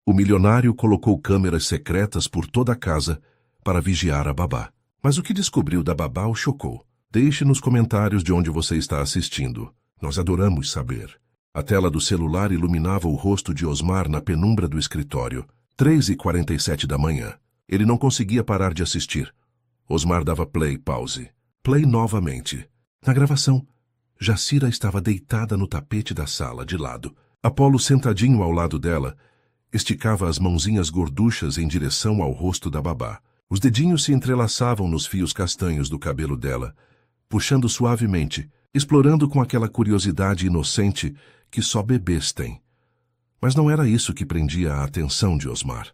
O milionário colocou câmeras secretas por toda a casa para vigiar a babá. Mas o que descobriu da babá o chocou. Deixe nos comentários de onde você está assistindo. Nós adoramos saber. A tela do celular iluminava o rosto de Osmar na penumbra do escritório. 3h47 da manhã. Ele não conseguia parar de assistir. Osmar dava play, pause. Play novamente. Na gravação, Jacira estava deitada no tapete da sala, de lado. Apolo, sentadinho ao lado dela, esticava as mãozinhas gorduchas em direção ao rosto da babá. Os dedinhos se entrelaçavam nos fios castanhos do cabelo dela, puxando suavemente, explorando com aquela curiosidade inocente que só bebês têm. Mas não era isso que prendia a atenção de Osmar.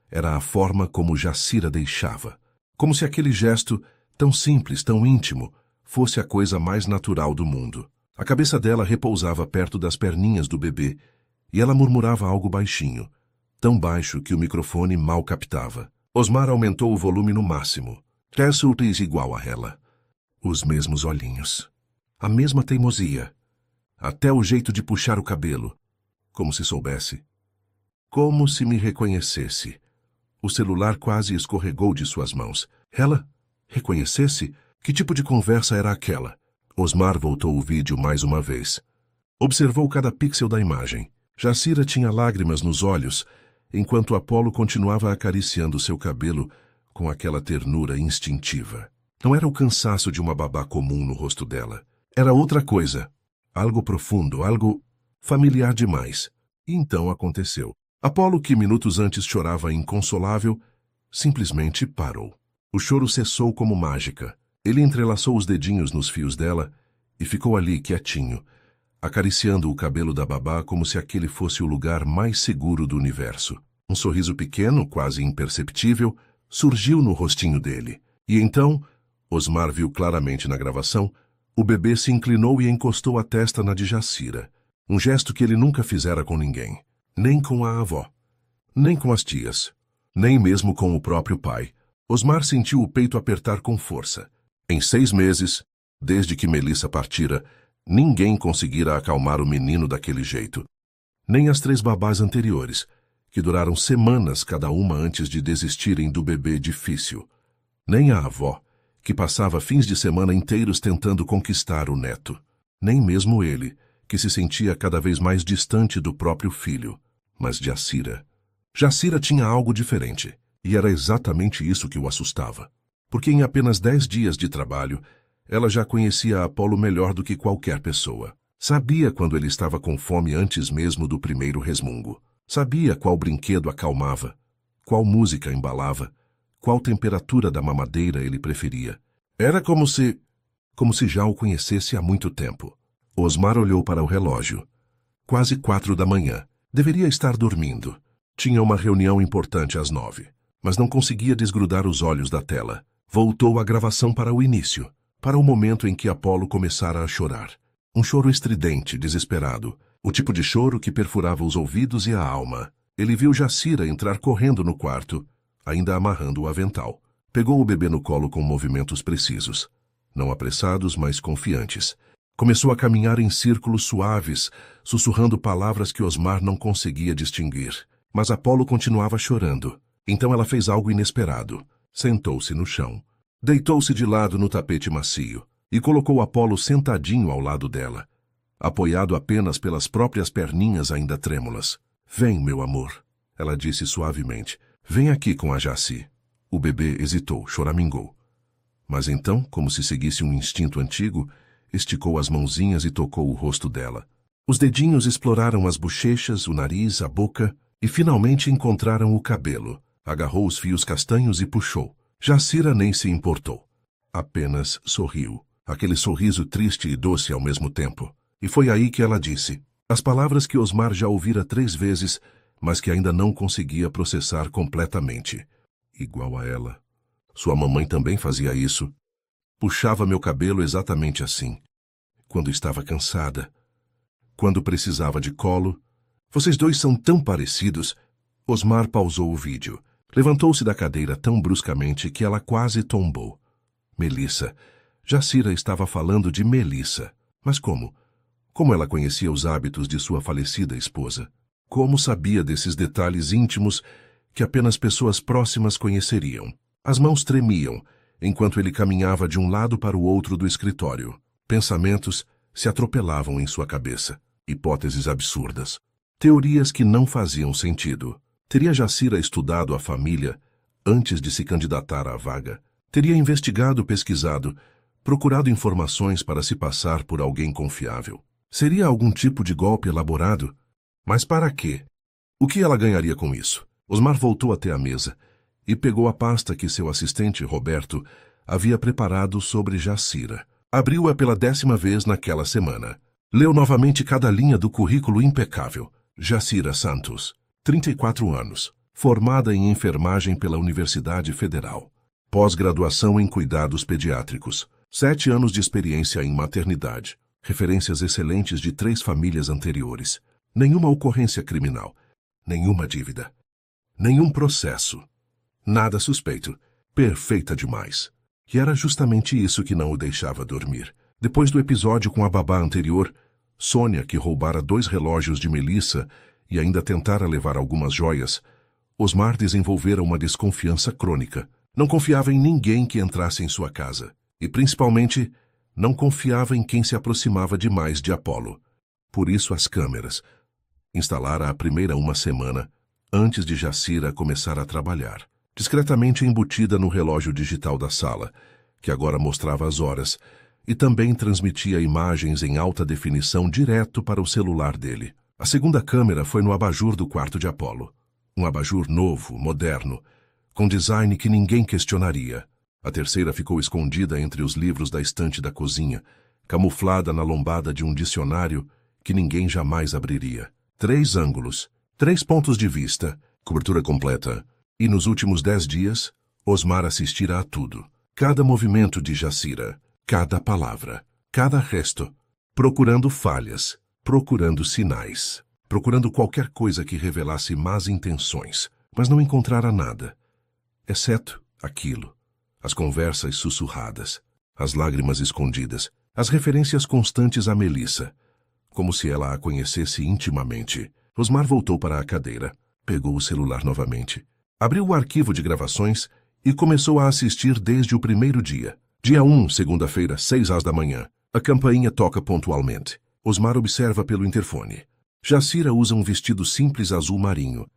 Era a forma como Jacira deixava. Como se aquele gesto, tão simples, tão íntimo, fosse a coisa mais natural do mundo. A cabeça dela repousava perto das perninhas do bebê e ela murmurava algo baixinho, tão baixo que o microfone mal captava. Osmar aumentou o volume no máximo. Tessultis igual a ela. Os mesmos olhinhos. A mesma teimosia. Até o jeito de puxar o cabelo. Como se soubesse. Como se me reconhecesse. O celular quase escorregou de suas mãos. Ela? Reconhecesse? Que tipo de conversa era aquela? Osmar voltou o vídeo mais uma vez. Observou cada pixel da imagem. Jacira tinha lágrimas nos olhos, enquanto Apolo continuava acariciando seu cabelo com aquela ternura instintiva. Não era o cansaço de uma babá comum no rosto dela. Era outra coisa. Algo profundo, algo familiar demais. E então aconteceu. Apolo, que minutos antes chorava inconsolável, simplesmente parou. O choro cessou como mágica. Ele entrelaçou os dedinhos nos fios dela e ficou ali quietinho, acariciando o cabelo da babá como se aquele fosse o lugar mais seguro do universo. Um sorriso pequeno, quase imperceptível, surgiu no rostinho dele. E então, Osmar viu claramente na gravação, o bebê se inclinou e encostou a testa na de Jacira. Um gesto que ele nunca fizera com ninguém. Nem com a avó. Nem com as tias. Nem mesmo com o próprio pai. Osmar sentiu o peito apertar com força. Em 6 meses, desde que Melissa partira, ninguém conseguira acalmar o menino daquele jeito. Nem as 3 babás anteriores, que duraram semanas cada uma antes de desistirem do bebê difícil. Nem a avó, que passava fins de semana inteiros tentando conquistar o neto. Nem mesmo ele, que se sentia cada vez mais distante do próprio filho. Mas Jacira. Jacira tinha algo diferente, e era exatamente isso que o assustava. Porque em apenas 10 dias de trabalho, ela já conhecia Apolo melhor do que qualquer pessoa. Sabia quando ele estava com fome antes mesmo do primeiro resmungo. Sabia qual brinquedo acalmava, qual música embalava, qual temperatura da mamadeira ele preferia. Era como se já o conhecesse há muito tempo. Osmar olhou para o relógio. Quase 4 da manhã. Deveria estar dormindo. Tinha uma reunião importante às 9, mas não conseguia desgrudar os olhos da tela. Voltou a gravação para o início, para o momento em que Apolo começara a chorar. Um choro estridente, desesperado. O tipo de choro que perfurava os ouvidos e a alma. Ele viu Jacira entrar correndo no quarto, ainda amarrando o avental. Pegou o bebê no colo com movimentos precisos. Não apressados, mas confiantes. Começou a caminhar em círculos suaves, sussurrando palavras que Osmar não conseguia distinguir. Mas Apolo continuava chorando. Então ela fez algo inesperado. Sentou-se no chão. Deitou-se de lado no tapete macio e colocou Apolo sentadinho ao lado dela, apoiado apenas pelas próprias perninhas ainda trêmulas. Vem, meu amor, ela disse suavemente. Vem aqui com a Jaci. O bebê hesitou, choramingou. Mas então, como se seguisse um instinto antigo, esticou as mãozinhas e tocou o rosto dela. Os dedinhos exploraram as bochechas, o nariz, a boca e finalmente encontraram o cabelo. Agarrou os fios castanhos e puxou. Jacira nem se importou. Apenas sorriu. Aquele sorriso triste e doce ao mesmo tempo. E foi aí que ela disse as palavras que Osmar já ouvira 3 vezes, mas que ainda não conseguia processar completamente. Igual a ela. Sua mamãe também fazia isso. Puxava meu cabelo exatamente assim. Quando estava cansada. Quando precisava de colo. Vocês dois são tão parecidos. Osmar pausou o vídeo. Levantou-se da cadeira tão bruscamente que ela quase tombou. Melissa. Jacira estava falando de Melissa. Mas como? Como ela conhecia os hábitos de sua falecida esposa? Como sabia desses detalhes íntimos que apenas pessoas próximas conheceriam? As mãos tremiam enquanto ele caminhava de um lado para o outro do escritório. Pensamentos se atropelavam em sua cabeça. Hipóteses absurdas. Teorias que não faziam sentido. Teria Jacira estudado a família antes de se candidatar à vaga? Teria investigado, pesquisado, procurado informações para se passar por alguém confiável? Seria algum tipo de golpe elaborado? Mas para quê? O que ela ganharia com isso? Osmar voltou até a mesa e pegou a pasta que seu assistente, Roberto, havia preparado sobre Jacira. Abriu-a pela 10ª vez naquela semana. Leu novamente cada linha do currículo impecável. Jacira Santos, 34 anos, formada em enfermagem pela Universidade Federal. Pós-graduação em cuidados pediátricos. 7 anos de experiência em maternidade. Referências excelentes de 3 famílias anteriores. Nenhuma ocorrência criminal. Nenhuma dívida. Nenhum processo. Nada suspeito. Perfeita demais. E era justamente isso que não o deixava dormir. Depois do episódio com a babá anterior, Sônia, que roubara 2 relógios de Melissa e ainda tentara levar algumas joias, Osmar desenvolvera uma desconfiança crônica. Não confiava em ninguém que entrasse em sua casa. E, principalmente, não confiava em quem se aproximava demais de Apolo. Por isso as câmeras. Instalara a primeira uma semana, antes de Jacira começar a trabalhar. Discretamente embutida no relógio digital da sala, que agora mostrava as horas, e também transmitia imagens em alta definição direto para o celular dele. A segunda câmera foi no abajur do quarto de Apolo. Um abajur novo, moderno, com design que ninguém questionaria. A terceira ficou escondida entre os livros da estante da cozinha, camuflada na lombada de um dicionário que ninguém jamais abriria. 3 ângulos, 3 pontos de vista, cobertura completa. E nos últimos 10 dias, Osmar assistira a tudo. Cada movimento de Jacira, cada palavra, cada gesto, procurando falhas, procurando sinais, procurando qualquer coisa que revelasse más intenções, mas não encontrara nada, exceto aquilo. As conversas sussurradas, as lágrimas escondidas, as referências constantes a Melissa, como se ela a conhecesse intimamente. Osmar voltou para a cadeira, pegou o celular novamente, abriu o arquivo de gravações e começou a assistir desde o primeiro dia. Dia 1, segunda-feira, 6 da manhã. A campainha toca pontualmente. Osmar observa pelo interfone. Jacira usa um vestido simples azul marinho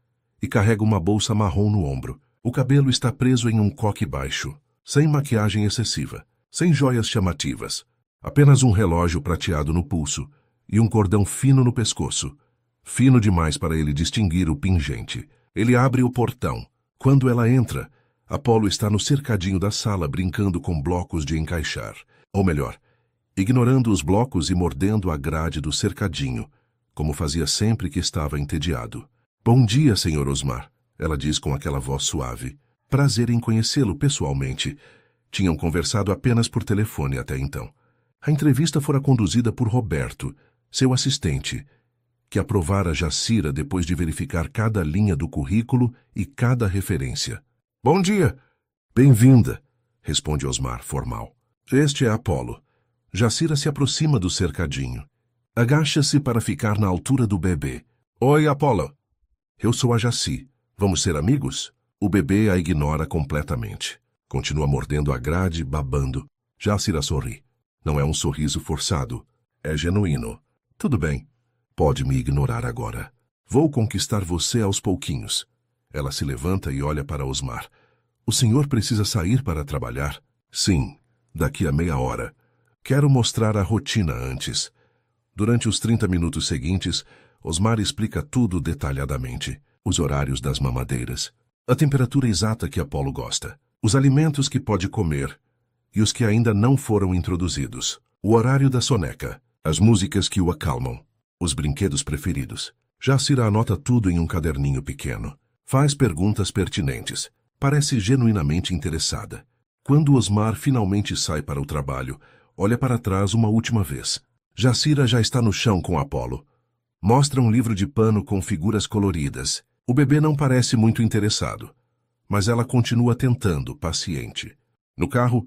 e carrega uma bolsa marrom no ombro. O cabelo está preso em um coque baixo, sem maquiagem excessiva, sem joias chamativas. Apenas um relógio prateado no pulso e um cordão fino no pescoço. Fino demais para ele distinguir o pingente. Ele abre o portão. Quando ela entra, Apolo está no cercadinho da sala brincando com blocos de encaixar. Ou melhor, ignorando os blocos e mordendo a grade do cercadinho, como fazia sempre que estava entediado. Bom dia, Sr. Osmar, ela diz com aquela voz suave. Prazer em conhecê-lo pessoalmente. Tinham conversado apenas por telefone até então. A entrevista fora conduzida por Roberto, seu assistente, que aprovara Jacira depois de verificar cada linha do currículo e cada referência. Bom dia! Bem-vinda, responde Osmar, formal. Este é Apolo. Jacira se aproxima do cercadinho. Agacha-se para ficar na altura do bebê. Oi, Apolo. Eu sou a Jaci. Vamos ser amigos? O bebê a ignora completamente. Continua mordendo a grade, babando. Jacira sorri. Não é um sorriso forçado. É genuíno. Tudo bem. Pode me ignorar agora. Vou conquistar você aos pouquinhos. Ela se levanta e olha para Osmar. O senhor precisa sair para trabalhar? Sim, daqui a meia hora. Quero mostrar a rotina antes. Durante os 30 minutos seguintes, Osmar explica tudo detalhadamente. Os horários das mamadeiras, a temperatura exata que Apolo gosta, os alimentos que pode comer e os que ainda não foram introduzidos, o horário da soneca, as músicas que o acalmam, os brinquedos preferidos. Jacira anota tudo em um caderninho pequeno. Faz perguntas pertinentes. Parece genuinamente interessada. Quando Osmar finalmente sai para o trabalho, olha para trás uma última vez. Jacira já está no chão com Apolo. Mostra um livro de pano com figuras coloridas. O bebê não parece muito interessado, mas ela continua tentando, paciente. No carro,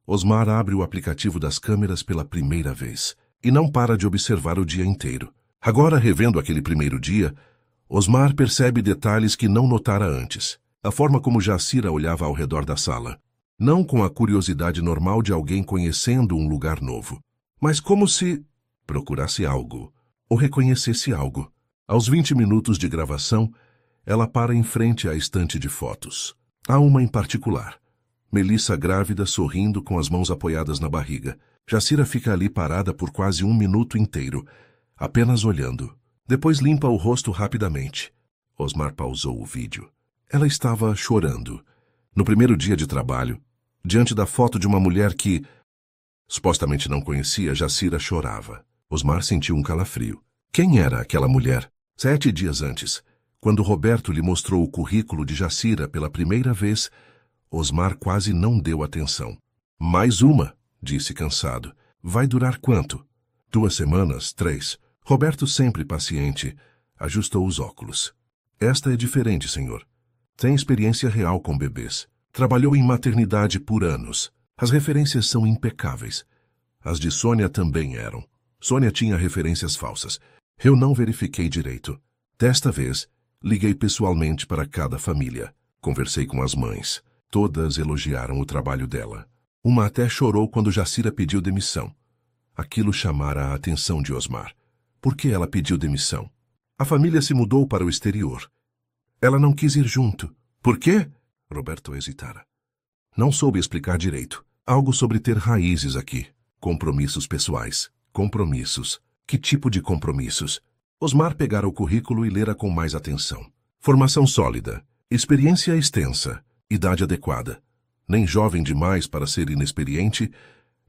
Osmar abre o aplicativo das câmeras pela primeira vez e não para de observar o dia inteiro. Agora, revendo aquele primeiro dia, Osmar percebe detalhes que não notara antes. A forma como Jacira olhava ao redor da sala. Não com a curiosidade normal de alguém conhecendo um lugar novo, mas como se procurasse algo, ou reconhecesse algo. Aos 20 minutos de gravação, ela para em frente à estante de fotos. Há uma em particular. Melissa grávida, sorrindo, com as mãos apoiadas na barriga. Jacira fica ali parada por quase 1 minuto inteiro, apenas olhando. Depois limpa o rosto rapidamente. Osmar pausou o vídeo. Ela estava chorando. No primeiro dia de trabalho, diante da foto de uma mulher que supostamente não conhecia, Jacira chorava. Osmar sentiu um calafrio. Quem era aquela mulher? 7 dias antes, quando Roberto lhe mostrou o currículo de Jacira pela primeira vez, Osmar quase não deu atenção. Mais uma, disse cansado. Vai durar quanto? 2 semanas, 3. Roberto, sempre paciente, ajustou os óculos. Esta é diferente, senhor. Tem experiência real com bebês. Trabalhou em maternidade por anos. As referências são impecáveis. As de Sônia também eram. Sônia tinha referências falsas. Eu não verifiquei direito. Desta vez, liguei pessoalmente para cada família. Conversei com as mães. Todas elogiaram o trabalho dela. Uma até chorou quando Jacira pediu demissão. Aquilo chamara a atenção de Osmar. Por que ela pediu demissão? A família se mudou para o exterior. Ela não quis ir junto. Por quê? Roberto hesitara. Não soube explicar direito. Algo sobre ter raízes aqui. Compromissos pessoais. Compromissos. Que tipo de compromissos? Osmar pegara o currículo e lera com mais atenção. Formação sólida. Experiência extensa. Idade adequada. Nem jovem demais para ser inexperiente,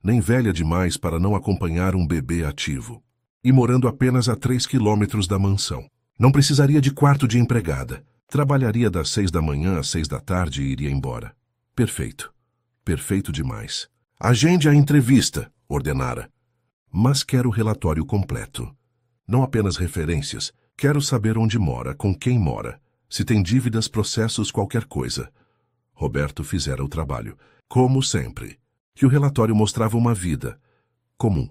nem velha demais para não acompanhar um bebê ativo. E morando apenas a 3 quilômetros da mansão. Não precisaria de quarto de empregada. Trabalharia das 6 da manhã às 6 da tarde e iria embora. Perfeito. Perfeito demais. Agende a entrevista, ordenara. Mas quero o relatório completo. Não apenas referências. Quero saber onde mora, com quem mora, se tem dívidas, processos, qualquer coisa. Roberto fizera o trabalho, como sempre. Que o relatório mostrava uma vida comum,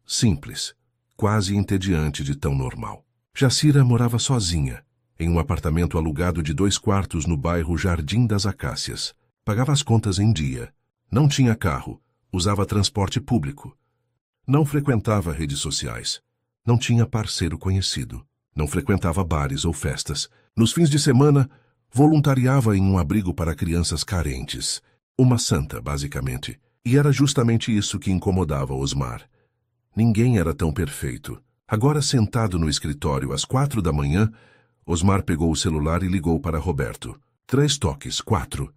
simples, quase entediante de tão normal. Jacira morava sozinha, em um apartamento alugado de 2 quartos no bairro Jardim das Acácias. Pagava as contas em dia. Não tinha carro, usava transporte público. Não frequentava redes sociais. Não tinha parceiro conhecido. Não frequentava bares ou festas. Nos fins de semana, voluntariava em um abrigo para crianças carentes. Uma santa, basicamente. E era justamente isso que incomodava Osmar. Ninguém era tão perfeito. Agora, sentado no escritório às 4 da manhã, Osmar pegou o celular e ligou para Roberto. 3 toques, 4.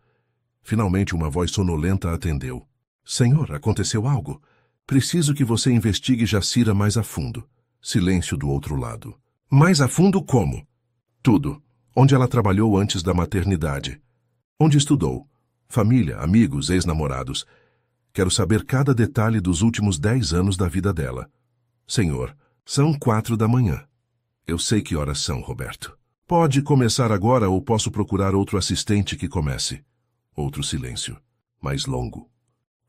Finalmente, uma voz sonolenta atendeu. Senhor, aconteceu algo? Preciso que você investigue Jacira mais a fundo. Silêncio do outro lado. Mais a fundo como? Tudo. Onde ela trabalhou antes da maternidade. Onde estudou. Família, amigos, ex-namorados. Quero saber cada detalhe dos últimos 10 anos da vida dela. Senhor, são 4 da manhã. Eu sei que horas são, Roberto. Pode começar agora ou posso procurar outro assistente que comece. Outro silêncio. Mais longo.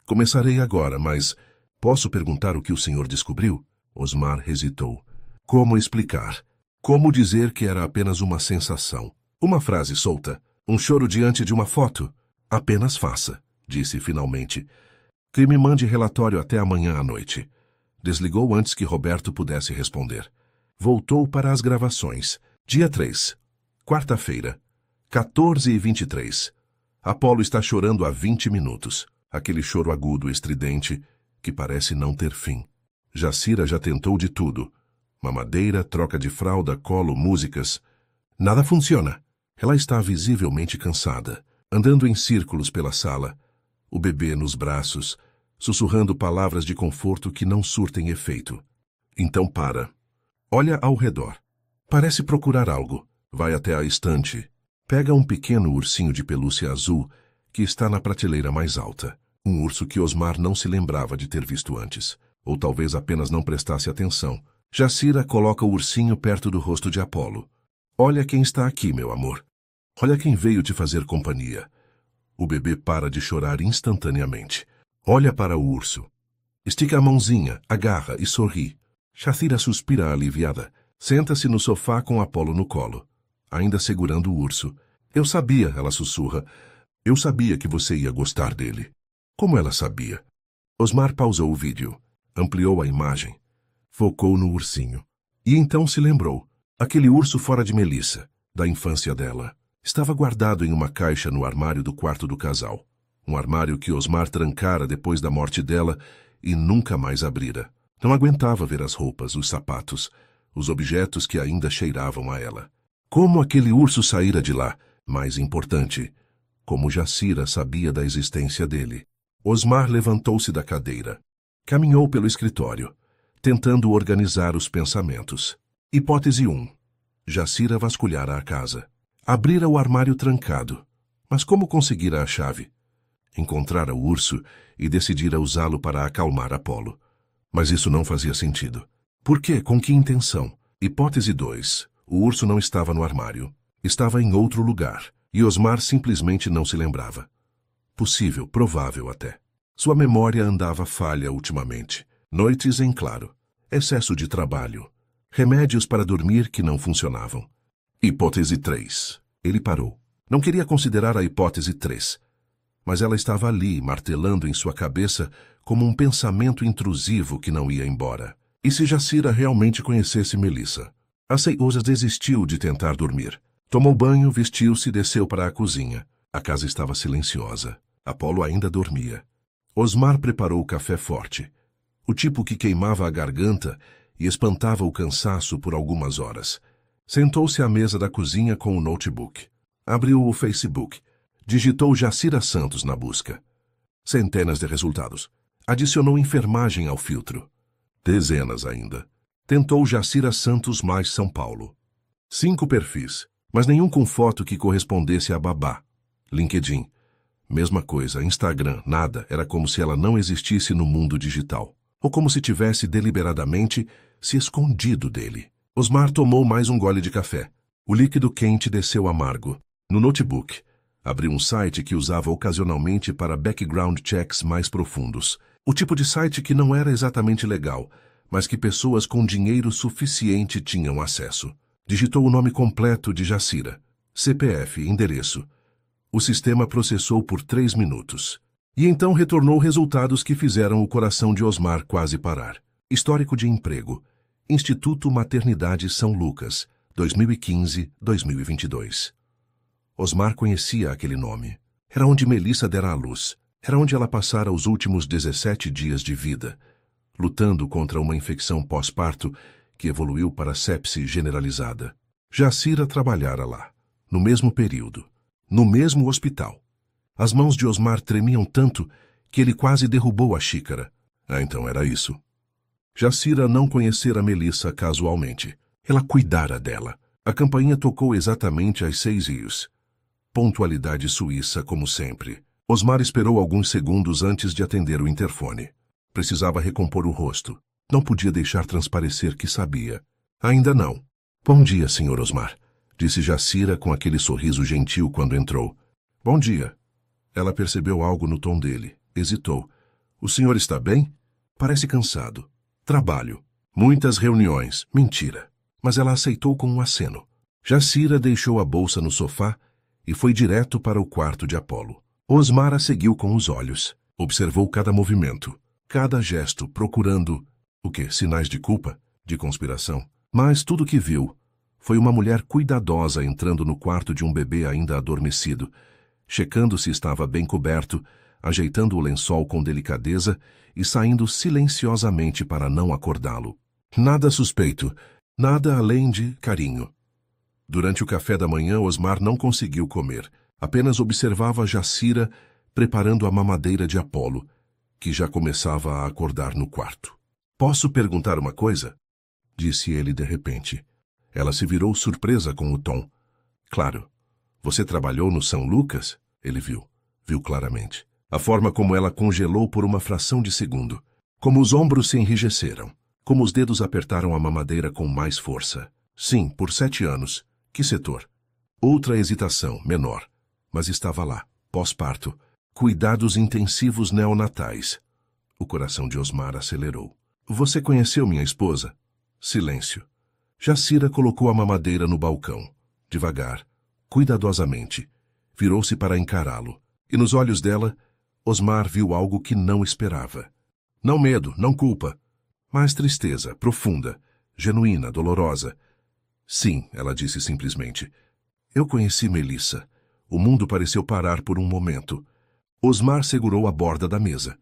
Começarei agora, mas posso perguntar o que o senhor descobriu? Osmar hesitou. Como explicar? Como dizer que era apenas uma sensação? Uma frase solta? Um choro diante de uma foto? Apenas faça, disse finalmente. Que me mande relatório até amanhã à noite. Desligou antes que Roberto pudesse responder. Voltou para as gravações. Dia 3. Quarta-feira. 14h23. Apolo está chorando há 20 minutos. Aquele choro agudo, estridente, que parece não ter fim. Jacira já tentou de tudo. Mamadeira, troca de fralda, colo, músicas. Nada funciona. Ela está visivelmente cansada, andando em círculos pela sala, o bebê nos braços, sussurrando palavras de conforto que não surtem efeito. Então para. Olha ao redor. Parece procurar algo. Vai até a estante. Pega um pequeno ursinho de pelúcia azul que está na prateleira mais alta. Um urso que Osmar não se lembrava de ter visto antes. Ou talvez apenas não prestasse atenção. Jacira coloca o ursinho perto do rosto de Apolo. Olha quem está aqui, meu amor. Olha quem veio te fazer companhia. O bebê para de chorar instantaneamente. Olha para o urso. Estica a mãozinha, agarra e sorri. Jacira suspira aliviada. Senta-se no sofá com Apolo no colo. ainda segurando o urso. Eu sabia, ela sussurra. Eu sabia que você ia gostar dele. Como ela sabia? Osmar pausou o vídeo, ampliou a imagem, focou no ursinho. E então se lembrou. Aquele urso fora de Melissa, da infância dela, estava guardado em uma caixa no armário do quarto do casal. Um armário que Osmar trancara depois da morte dela e nunca mais abrira. Não aguentava ver as roupas, os sapatos, os objetos que ainda cheiravam a ela. Como aquele urso saíra de lá? Mais importante, como Jacira sabia da existência dele. Osmar levantou-se da cadeira. Caminhou pelo escritório, tentando organizar os pensamentos. Hipótese 1. Jacira vasculhara a casa. Abrira o armário trancado. Mas como conseguira a chave? Encontrara o urso e decidira usá-lo para acalmar Apolo. Mas isso não fazia sentido. Por quê? Com que intenção? Hipótese 2. O urso não estava no armário. Estava em outro lugar. E Osmar simplesmente não se lembrava. Possível, provável até. Sua memória andava falha ultimamente. Noites em claro. Excesso de trabalho. Remédios para dormir que não funcionavam. Hipótese 3. Ele parou. Não queria considerar a hipótese 3. Mas ela estava ali, martelando em sua cabeça como um pensamento intrusivo que não ia embora. E se Jacira realmente conhecesse Melissa? A ceiosa desistiu de tentar dormir. Tomou banho, vestiu-se e desceu para a cozinha. A casa estava silenciosa. Apolo ainda dormia. Osmar preparou o café forte. O tipo que queimava a garganta e espantava o cansaço por algumas horas. Sentou-se à mesa da cozinha com o notebook. Abriu o Facebook. Digitou Jacira Santos na busca. Centenas de resultados. Adicionou enfermagem ao filtro. Dezenas ainda. Tentou Jacira Santos mais São Paulo. 5 perfis, mas nenhum com foto que correspondesse a babá. LinkedIn. Mesma coisa, Instagram, nada. Era como se ela não existisse no mundo digital. Ou como se tivesse deliberadamente se escondido dele. Osmar tomou mais um gole de café. O líquido quente desceu amargo. No notebook, abriu um site que usava ocasionalmente para background checks mais profundos. O tipo de site que não era exatamente legal, mas que pessoas com dinheiro suficiente tinham acesso. Digitou o nome completo de Jacira. CPF, endereço. O sistema processou por 3 minutos. E então retornou resultados que fizeram o coração de Osmar quase parar. Histórico de emprego. Instituto Maternidade São Lucas, 2015-2022. Osmar conhecia aquele nome. Era onde Melissa dera à luz. Era onde ela passara os últimos 17 dias de vida, lutando contra uma infecção pós-parto que evoluiu para sepse generalizada. Jacira trabalhara lá, no mesmo período, no mesmo hospital. As mãos de Osmar tremiam tanto que ele quase derrubou a xícara. Então era isso. Jacira não conhecera Melissa casualmente. Ela cuidara dela. A campainha tocou exatamente às 6h. Pontualidade suíça, como sempre. Osmar esperou alguns segundos antes de atender o interfone. Precisava recompor o rosto. Não podia deixar transparecer que sabia. Ainda não. Bom dia, Sr. Osmar, disse Jacira com aquele sorriso gentil quando entrou. Bom dia. Ela percebeu algo no tom dele. Hesitou. O senhor está bem? Parece cansado. Trabalho. Muitas reuniões. Mentira. Mas ela aceitou com um aceno. Jacira deixou a bolsa no sofá e foi direto para o quarto de Apolo. Osmar a seguiu com os olhos. Observou cada movimento, cada gesto, procurando... O quê? Sinais de culpa? De conspiração? Mas tudo que viu foi uma mulher cuidadosa entrando no quarto de um bebê ainda adormecido, checando se estava bem coberto, ajeitando o lençol com delicadeza e saindo silenciosamente para não acordá-lo. Nada suspeito, nada além de carinho. Durante o café da manhã, Osmar não conseguiu comer. Apenas observava Jacira preparando a mamadeira de Apolo, que já começava a acordar no quarto. Posso perguntar uma coisa? Disse ele de repente. Ela se virou surpresa com o tom. Claro. Você trabalhou no São Lucas? Ele viu. Viu claramente. A forma como ela congelou por uma fração de segundo. Como os ombros se enrijeceram. Como os dedos apertaram a mamadeira com mais força. Sim, por 7 anos. Que setor? Outra hesitação, menor. Mas estava lá. Pós-parto. Cuidados intensivos neonatais. O coração de Osmar acelerou. Você conheceu minha esposa? Silêncio. Jacira colocou a mamadeira no balcão. devagar, cuidadosamente. Virou-se para encará-lo, e nos olhos dela, Osmar viu algo que não esperava. Não medo, não culpa, mas tristeza, profunda, genuína, dolorosa. Sim, ela disse simplesmente. Eu conheci Melissa. O mundo pareceu parar por um momento. Osmar segurou a borda da mesa.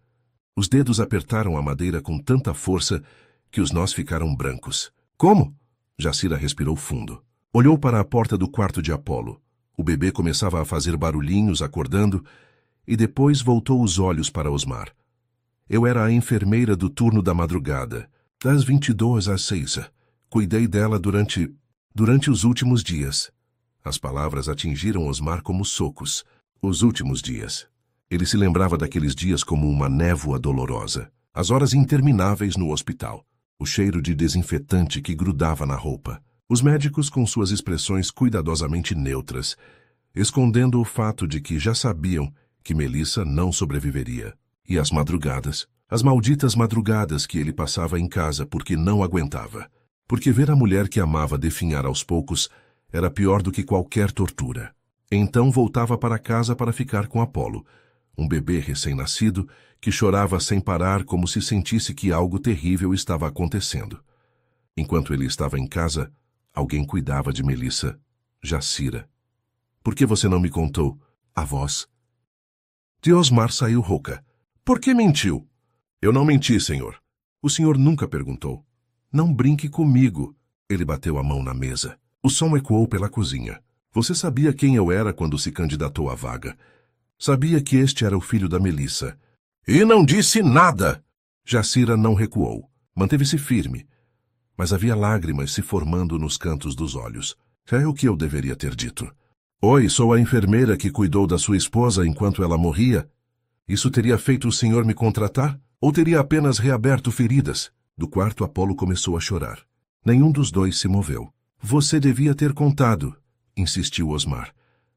Os dedos apertaram a madeira com tanta força que os nós ficaram brancos. Como? Jacira respirou fundo. Olhou para a porta do quarto de Apolo. O bebê começava a fazer barulhinhos, acordando, e depois voltou os olhos para Osmar. Eu era a enfermeira do turno da madrugada, das 22 às 6. Cuidei dela durante os últimos dias. As palavras atingiram Osmar como socos. Os últimos dias. Ele se lembrava daqueles dias como uma névoa dolorosa. As horas intermináveis no hospital. O cheiro de desinfetante que grudava na roupa. Os médicos com suas expressões cuidadosamente neutras, escondendo o fato de que já sabiam que Melissa não sobreviveria. E as madrugadas. As malditas madrugadas que ele passava em casa porque não aguentava. Porque ver a mulher que amava definhar aos poucos era pior do que qualquer tortura. Então voltava para casa para ficar com Apolo, um bebê recém-nascido que chorava sem parar como se sentisse que algo terrível estava acontecendo. Enquanto ele estava em casa, alguém cuidava de Melissa, Jacira. Por que você não me contou? A voz de Osmar saiu rouca. Por que mentiu? Eu não menti, senhor. O senhor nunca perguntou. Não brinque comigo. Ele bateu a mão na mesa. O som ecoou pela cozinha. Você sabia quem eu era quando se candidatou à vaga. Sabia que este era o filho da Melissa. E não disse nada! Jacira não recuou. Manteve-se firme. Mas havia lágrimas se formando nos cantos dos olhos. É o que eu deveria ter dito. Oi, sou a enfermeira que cuidou da sua esposa enquanto ela morria. Isso teria feito o senhor me contratar? Ou teria apenas reaberto feridas? Do quarto, Apolo começou a chorar. Nenhum dos dois se moveu. Você devia ter contado, insistiu Osmar.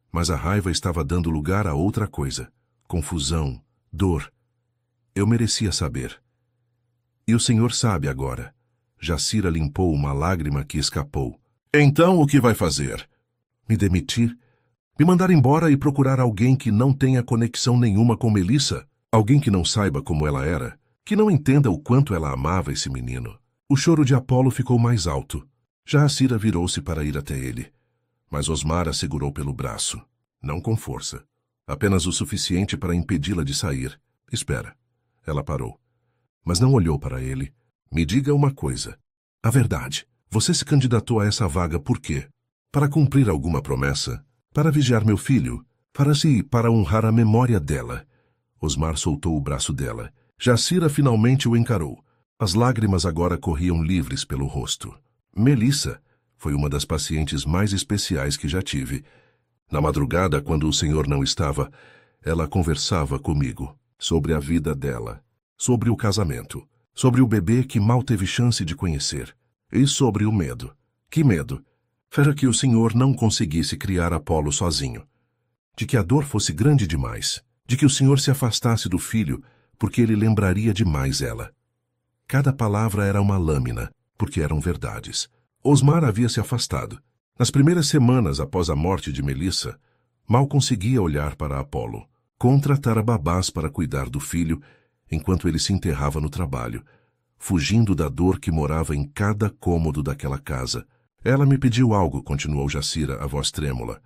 Mas a raiva estava dando lugar a outra coisa. Confusão, dor. Eu merecia saber. E o senhor sabe agora. Jacira limpou uma lágrima que escapou. Então o que vai fazer? Me demitir? Me mandar embora e procurar alguém que não tenha conexão nenhuma com Melissa? Alguém que não saiba como ela era? Que não entenda o quanto ela amava esse menino? O choro de Apolo ficou mais alto. Jacira virou-se para ir até ele. Mas Osmar a segurou pelo braço. Não com força. Apenas o suficiente para impedi-la de sair. Espera. Ela parou. Mas não olhou para ele. Me diga uma coisa. A verdade. Você se candidatou a essa vaga por quê? Para cumprir alguma promessa? Para vigiar meu filho? Para honrar a memória dela? Osmar soltou o braço dela. Jacira finalmente o encarou. As lágrimas agora corriam livres pelo rosto. Melissa foi uma das pacientes mais especiais que já tive. Na madrugada, quando o senhor não estava, ela conversava comigo sobre a vida dela, sobre o casamento, sobre o bebê que mal teve chance de conhecer, e sobre o medo. Que medo? Era que o senhor não conseguisse criar Apolo sozinho. De que a dor fosse grande demais. De que o senhor se afastasse do filho, porque ele lembraria demais ela. Cada palavra era uma lâmina, porque eram verdades. Osmar havia se afastado. Nas primeiras semanas após a morte de Melissa, mal conseguia olhar para Apolo. Contratara babás para cuidar do filho, enquanto ele se enterrava no trabalho, fugindo da dor que morava em cada cômodo daquela casa. Ela me pediu algo, continuou Jacira, a voz trêmula.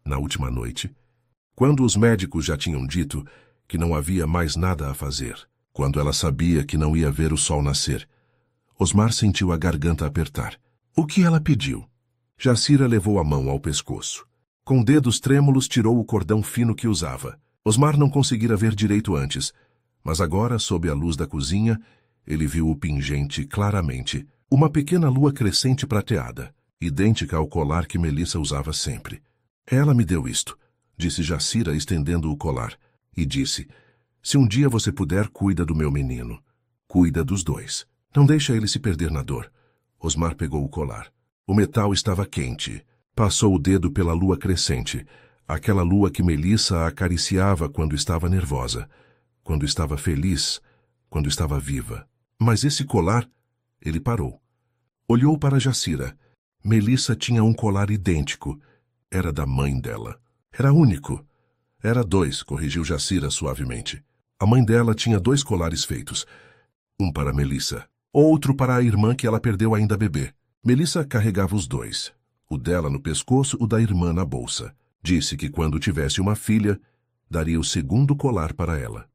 Na última noite, quando os médicos já tinham dito que não havia mais nada a fazer, quando ela sabia que não ia ver o sol nascer, Osmar sentiu a garganta apertar. O que ela pediu? Jacira levou a mão ao pescoço. Com dedos trêmulos tirou o cordão fino que usava. Osmar não conseguira ver direito antes, mas agora, sob a luz da cozinha, ele viu o pingente claramente. Uma pequena lua crescente prateada, idêntica ao colar que Melissa usava sempre. Ela me deu isto, disse Jacira, estendendo o colar, e disse, se um dia você puder, cuida do meu menino. Cuida dos dois. Não deixa ele se perder na dor. Osmar pegou o colar. O metal estava quente. Passou o dedo pela lua crescente, aquela lua que Melissa acariciava quando estava nervosa, quando estava feliz, quando estava viva. Mas esse colar... Ele parou. Olhou para Jacira. Melissa tinha um colar idêntico, era da mãe dela. Era único. Era 2, corrigiu Jacira suavemente. A mãe dela tinha 2 colares feitos. Um para Melissa, outro para a irmã que ela perdeu ainda bebê. Melissa carregava os 2. O dela no pescoço, o da irmã na bolsa. Disse que quando tivesse uma filha, daria o segundo colar para ela.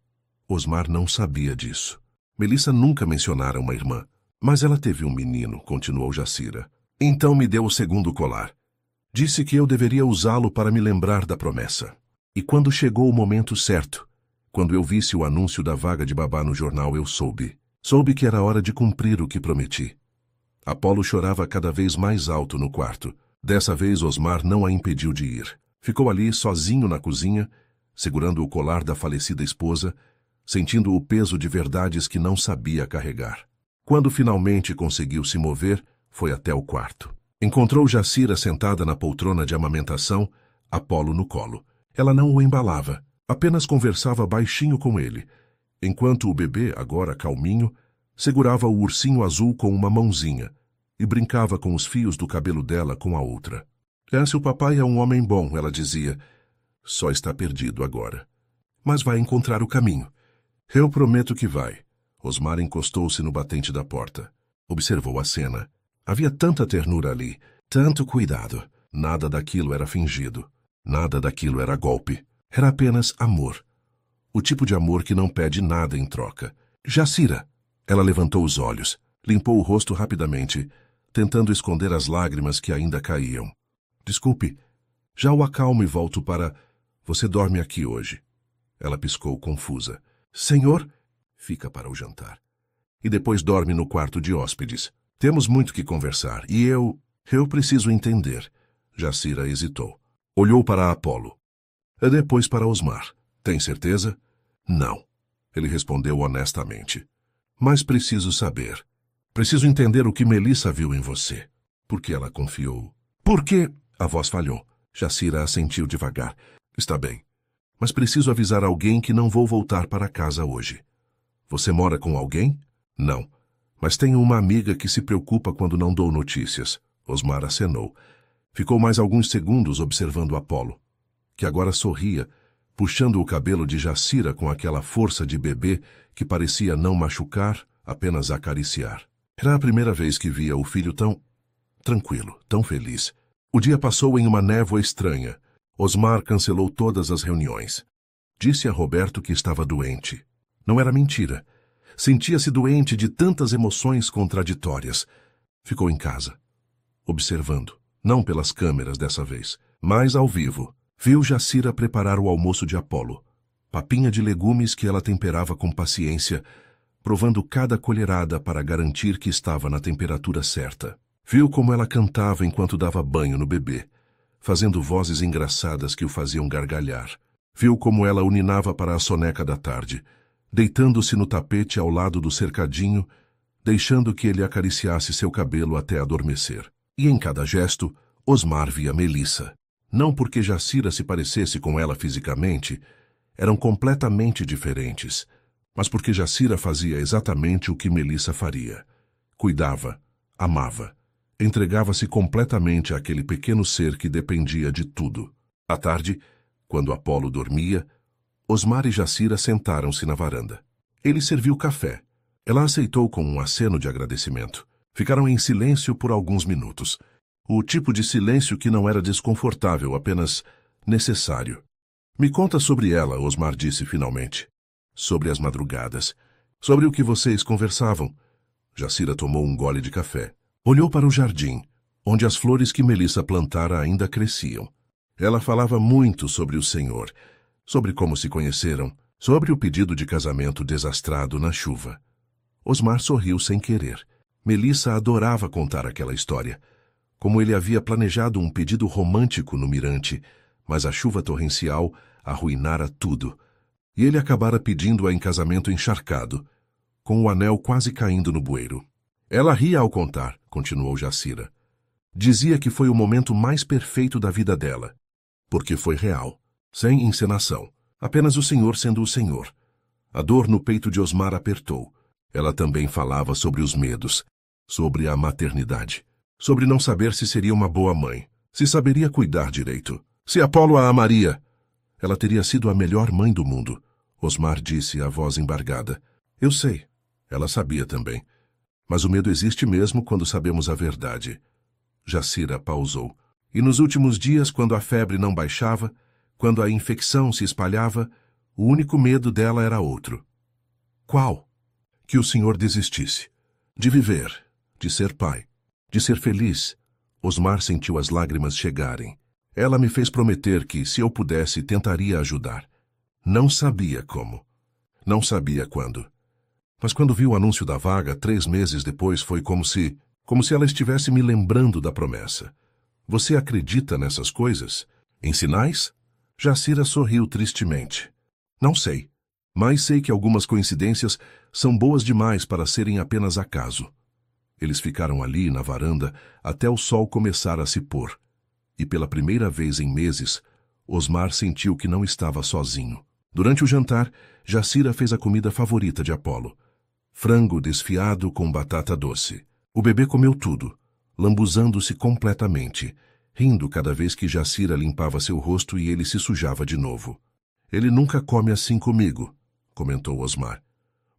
Osmar não sabia disso. Melissa nunca mencionara uma irmã. Mas ela teve um menino, continuou Jacira. Então me deu o segundo colar. Disse que eu deveria usá-lo para me lembrar da promessa. E quando chegou o momento certo, quando eu visse o anúncio da vaga de babá no jornal, eu soube. Soube que era hora de cumprir o que prometi. Apolo chorava cada vez mais alto no quarto. Dessa vez Osmar não a impediu de ir. Ficou ali sozinho na cozinha, segurando o colar da falecida esposa, sentindo o peso de verdades que não sabia carregar. Quando finalmente conseguiu se mover, foi até o quarto. Encontrou Jacira sentada na poltrona de amamentação, Apolo no colo. Ela não o embalava, apenas conversava baixinho com ele, enquanto o bebê, agora calminho, segurava o ursinho azul com uma mãozinha e brincava com os fios do cabelo dela com a outra. Seu papai é um homem bom, ela dizia. Só está perdido agora. Mas vai encontrar o caminho. Eu prometo que vai. Osmar encostou-se no batente da porta. Observou a cena. Havia tanta ternura ali, tanto cuidado. Nada daquilo era fingido. Nada daquilo era golpe. Era apenas amor. O tipo de amor que não pede nada em troca. Jacira! Ela levantou os olhos, limpou o rosto rapidamente, tentando esconder as lágrimas que ainda caíam. Desculpe, já o acalmo e volto para... Você dorme aqui hoje. Ela piscou confusa. Senhor? Fica para o jantar. E depois dorme no quarto de hóspedes. Temos muito que conversar, e eu preciso entender. Jacira hesitou. Olhou para Apolo. E depois para Osmar. Tem certeza? Não. Ele respondeu honestamente. Mas preciso saber. Preciso entender o que Melissa viu em você. Por que ela confiou? Por quê? A voz falhou. Jacira assentiu devagar. Está bem. Mas preciso avisar alguém que não vou voltar para casa hoje. Você mora com alguém? Não. Mas tenho uma amiga que se preocupa quando não dou notícias. Osmar acenou. Ficou mais alguns segundos observando Apolo, que agora sorria, puxando o cabelo de Jacira com aquela força de bebê que parecia não machucar, apenas acariciar. Era a primeira vez que via o filho tão tranquilo, tão feliz. O dia passou em uma névoa estranha. Osmar cancelou todas as reuniões. Disse a Roberto que estava doente. Não era mentira. Sentia-se doente de tantas emoções contraditórias. Ficou em casa, observando, não pelas câmeras dessa vez, mas ao vivo. Viu Jacira preparar o almoço de Apolo. Papinha de legumes que ela temperava com paciência, provando cada colherada para garantir que estava na temperatura certa. Viu como ela cantava enquanto dava banho no bebê, fazendo vozes engraçadas que o faziam gargalhar. Viu como ela uninava para a soneca da tarde, deitando-se no tapete ao lado do cercadinho, deixando que ele acariciasse seu cabelo até adormecer. E em cada gesto, Osmar via Melissa. Não porque Jacira se parecesse com ela fisicamente, eram completamente diferentes, mas porque Jacira fazia exatamente o que Melissa faria. Cuidava, amava, entregava-se completamente àquele pequeno ser que dependia de tudo. À tarde, quando Apolo dormia, Osmar e Jacira sentaram-se na varanda. Ele serviu café. Ela aceitou com um aceno de agradecimento. Ficaram em silêncio por alguns minutos. O tipo de silêncio que não era desconfortável, apenas necessário. Me conta sobre ela, Osmar disse finalmente. Sobre as madrugadas. Sobre o que vocês conversavam. Jacira tomou um gole de café. Olhou para o jardim, onde as flores que Melissa plantara ainda cresciam. Ela falava muito sobre o Senhor, sobre como se conheceram, sobre o pedido de casamento desastrado na chuva. Osmar sorriu sem querer. Melissa adorava contar aquela história. Como ele havia planejado um pedido romântico no mirante, mas a chuva torrencial arruinara tudo. E ele acabara pedindo-a em casamento encharcado, com o anel quase caindo no bueiro. Ela ria ao contar, continuou Jacira. Dizia que foi o momento mais perfeito da vida dela, porque foi real, sem encenação, apenas o Senhor sendo o Senhor. A dor no peito de Osmar apertou. Ela também falava sobre os medos, sobre a maternidade, sobre não saber se seria uma boa mãe. Se saberia cuidar direito. Se Apolo a amaria. Ela teria sido a melhor mãe do mundo, Osmar disse, a voz embargada. Eu sei. Ela sabia também. Mas o medo existe mesmo quando sabemos a verdade. Jacira pausou. E nos últimos dias, quando a febre não baixava, quando a infecção se espalhava, o único medo dela era outro. Qual? Que o senhor desistisse. De viver, de ser pai, de ser feliz. Osmar sentiu as lágrimas chegarem. Ela me fez prometer que, se eu pudesse, tentaria ajudar. Não sabia como. Não sabia quando. Mas quando vi o anúncio da vaga, 3 meses depois, foi como se ela estivesse me lembrando da promessa. Você acredita nessas coisas? Em sinais? Jacira sorriu tristemente. Não sei, mas sei que algumas coincidências são boas demais para serem apenas acaso. Eles ficaram ali na varanda até o sol começar a se pôr. E pela primeira vez em meses, Osmar sentiu que não estava sozinho. Durante o jantar, Jacira fez a comida favorita de Apolo. Frango desfiado com batata doce. O bebê comeu tudo, lambuzando-se completamente, rindo cada vez que Jacira limpava seu rosto e ele se sujava de novo. Ele nunca come assim comigo, comentou Osmar.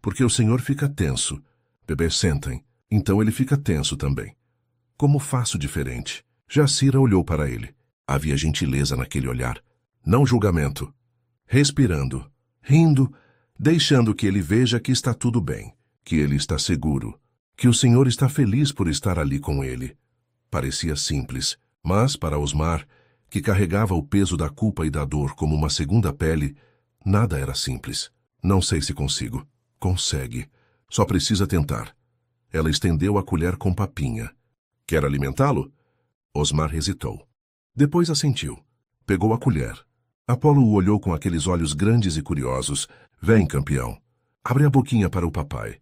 Porque o senhor fica tenso. Bebês sentem, então ele fica tenso também. Como faço diferente? Jacira olhou para ele. Havia gentileza naquele olhar, não julgamento. Respirando, rindo, deixando que ele veja que está tudo bem, que ele está seguro, que o senhor está feliz por estar ali com ele. Parecia simples, mas para Osmar, que carregava o peso da culpa e da dor como uma segunda pele, nada era simples. Não sei se consigo. Consegue. Só precisa tentar. Ela estendeu a colher com papinha. Quer alimentá-lo? Osmar hesitou. Depois assentiu. Pegou a colher. Apolo o olhou com aqueles olhos grandes e curiosos. Vem, campeão. Abre a boquinha para o papai.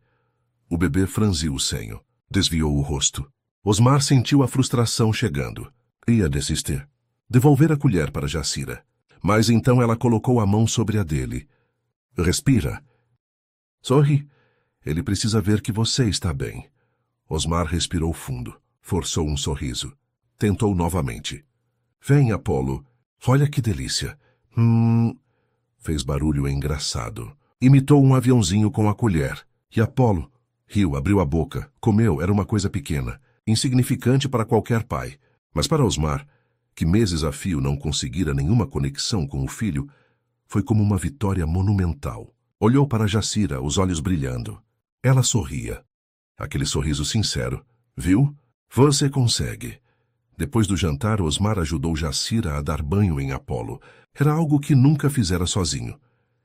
O bebê franziu o senho. Desviou o rosto. Osmar sentiu a frustração chegando. Ia desistir. Devolver a colher para Jacira. Mas então ela colocou a mão sobre a dele. Respira. Sorri. Ele precisa ver que você está bem. Osmar respirou fundo. Forçou um sorriso. Tentou novamente. Vem, Apolo. Olha que delícia. Fez barulho engraçado. Imitou um aviãozinho com a colher. E Apolo riu, abriu a boca. Comeu, era uma coisa pequena. Insignificante para qualquer pai. Mas para Osmar, que meses a fio não conseguira nenhuma conexão com o filho, foi como uma vitória monumental. Olhou para Jacira, os olhos brilhando. Ela sorria. Aquele sorriso sincero. Viu? Você consegue. Depois do jantar, Osmar ajudou Jacira a dar banho em Apolo. Era algo que nunca fizera sozinho.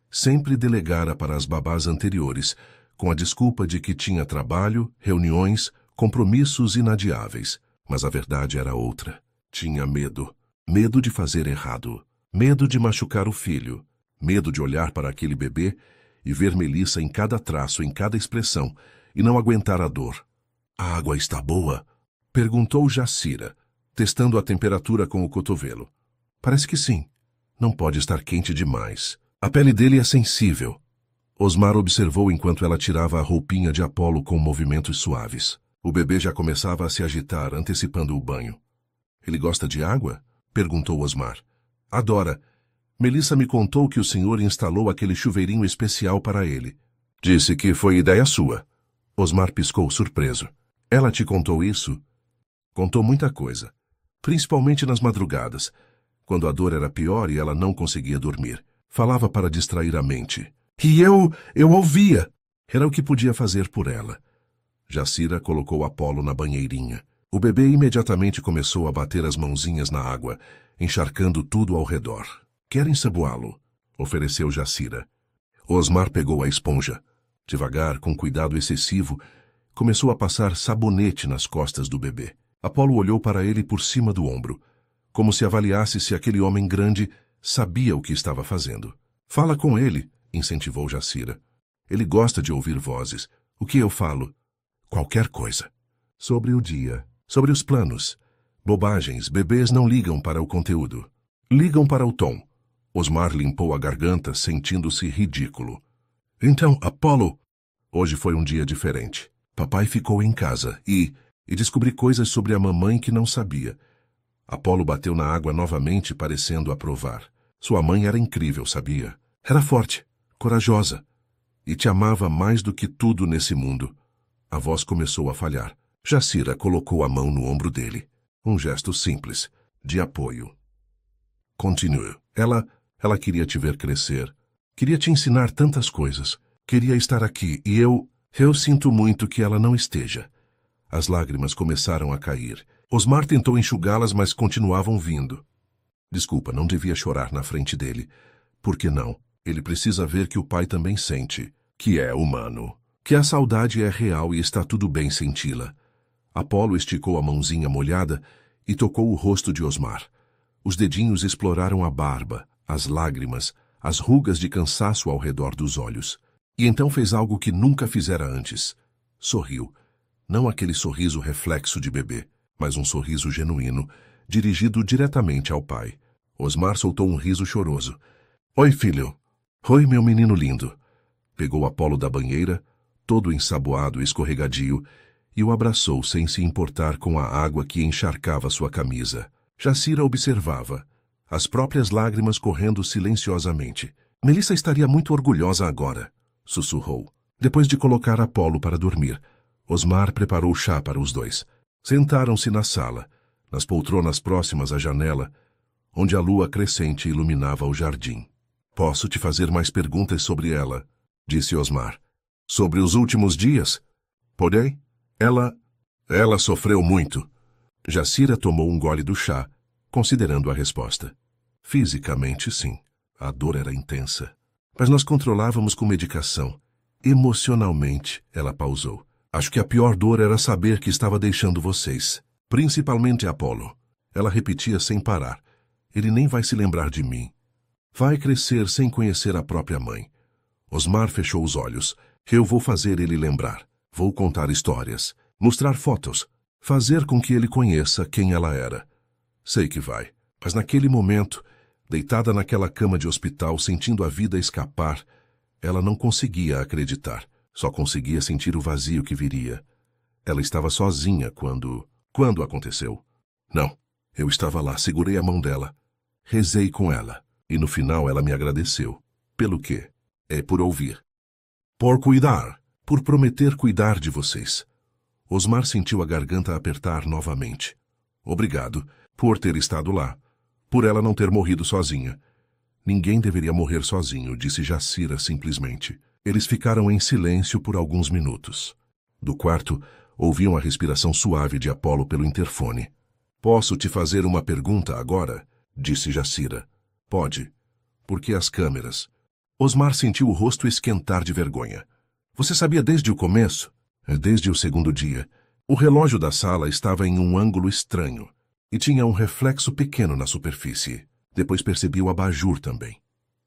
Sempre delegara para as babás anteriores, com a desculpa de que tinha trabalho, reuniões, compromissos inadiáveis. Mas a verdade era outra. Tinha medo. Medo de fazer errado. Medo de machucar o filho. Medo de olhar para aquele bebê e ver Melissa em cada traço, em cada expressão, e não aguentar a dor. A água está boa? Perguntou Jacira, testando a temperatura com o cotovelo. Parece que sim. Não pode estar quente demais. A pele dele é sensível. Osmar observou enquanto ela tirava a roupinha de Apolo com movimentos suaves. O bebê já começava a se agitar, antecipando o banho. Ele gosta de água? Perguntou Osmar. Adora. Melissa me contou que o senhor instalou aquele chuveirinho especial para ele. Disse que foi ideia sua. Osmar piscou surpreso. Ela te contou isso? Contou muita coisa. Principalmente nas madrugadas, quando a dor era pior e ela não conseguia dormir. Falava para distrair a mente. E eu ouvia. Era o que podia fazer por ela. Jacira colocou Apolo na banheirinha. O bebê imediatamente começou a bater as mãozinhas na água, encharcando tudo ao redor. Quer ensaboá-lo? Ofereceu Jacira. Osmar pegou a esponja. Devagar, com cuidado excessivo, começou a passar sabonete nas costas do bebê. Apolo olhou para ele por cima do ombro, como se avaliasse se aquele homem grande sabia o que estava fazendo. Fala com ele, incentivou Jacira. Ele gosta de ouvir vozes. O que eu falo? Qualquer coisa. Sobre o dia, sobre os planos. Bobagens, bebês não ligam para o conteúdo. Ligam para o tom. Osmar limpou a garganta, sentindo-se ridículo. Então, Apolo... Hoje foi um dia diferente. Papai ficou em casa e descobri coisas sobre a mamãe que não sabia. Apolo bateu na água novamente, parecendo aprovar. Sua mãe era incrível, sabia? Era forte, corajosa, e te amava mais do que tudo nesse mundo. A voz começou a falhar. Jacira colocou a mão no ombro dele. Um gesto simples, de apoio. Continue. Ela queria te ver crescer. Queria te ensinar tantas coisas. Queria estar aqui e eu sinto muito que ela não esteja. As lágrimas começaram a cair. Osmar tentou enxugá-las, mas continuavam vindo. Desculpa, não devia chorar na frente dele. Por que não? Ele precisa ver que o pai também sente, que é humano, que a saudade é real e está tudo bem senti-la. Apolo esticou a mãozinha molhada e tocou o rosto de Osmar. Os dedinhos exploraram a barba, as lágrimas, as rugas de cansaço ao redor dos olhos. E então fez algo que nunca fizera antes. Sorriu. Não aquele sorriso reflexo de bebê, mas um sorriso genuíno, dirigido diretamente ao pai. Osmar soltou um riso choroso. Oi, filho. Oi, meu menino lindo. Pegou Apolo da banheira, todo ensaboado e escorregadio, e o abraçou sem se importar com a água que encharcava sua camisa. Jacira observava, as próprias lágrimas correndo silenciosamente. Melissa estaria muito orgulhosa agora, sussurrou. Depois de colocar Apolo para dormir, Osmar preparou chá para os dois. Sentaram-se na sala, nas poltronas próximas à janela, onde a lua crescente iluminava o jardim. Posso te fazer mais perguntas sobre ela, disse Osmar. Sobre os últimos dias? Porém, ela sofreu muito. Jacira tomou um gole do chá, considerando a resposta. Fisicamente, sim. A dor era intensa. Mas nós controlávamos com medicação. Emocionalmente, ela pausou. Acho que a pior dor era saber que estava deixando vocês. Principalmente Apolo. Ela repetia sem parar. Ele nem vai se lembrar de mim. Vai crescer sem conhecer a própria mãe. Osmar fechou os olhos. Eu vou fazer ele lembrar. Vou contar histórias. Mostrar fotos. Fazer com que ele conheça quem ela era. Sei que vai. Mas naquele momento, deitada naquela cama de hospital, sentindo a vida escapar, ela não conseguia acreditar. Só conseguia sentir o vazio que viria. Ela estava sozinha quando aconteceu. Não, eu estava lá, segurei a mão dela. Rezei com ela. E no final ela me agradeceu. Pelo quê? É por ouvir. Por cuidar. Por prometer cuidar de vocês. Osmar sentiu a garganta apertar novamente. Obrigado por ter estado lá. Por ela não ter morrido sozinha. Ninguém deveria morrer sozinho, disse Jacira simplesmente. Eles ficaram em silêncio por alguns minutos. Do quarto, ouviam a respiração suave de Apolo pelo interfone. Posso te fazer uma pergunta agora? Disse Jacira. Pode. Por que as câmeras? Osmar sentiu o rosto esquentar de vergonha. Você sabia desde o começo? Desde o segundo dia. O relógio da sala estava em um ângulo estranho e tinha um reflexo pequeno na superfície. Depois percebi o abajur também.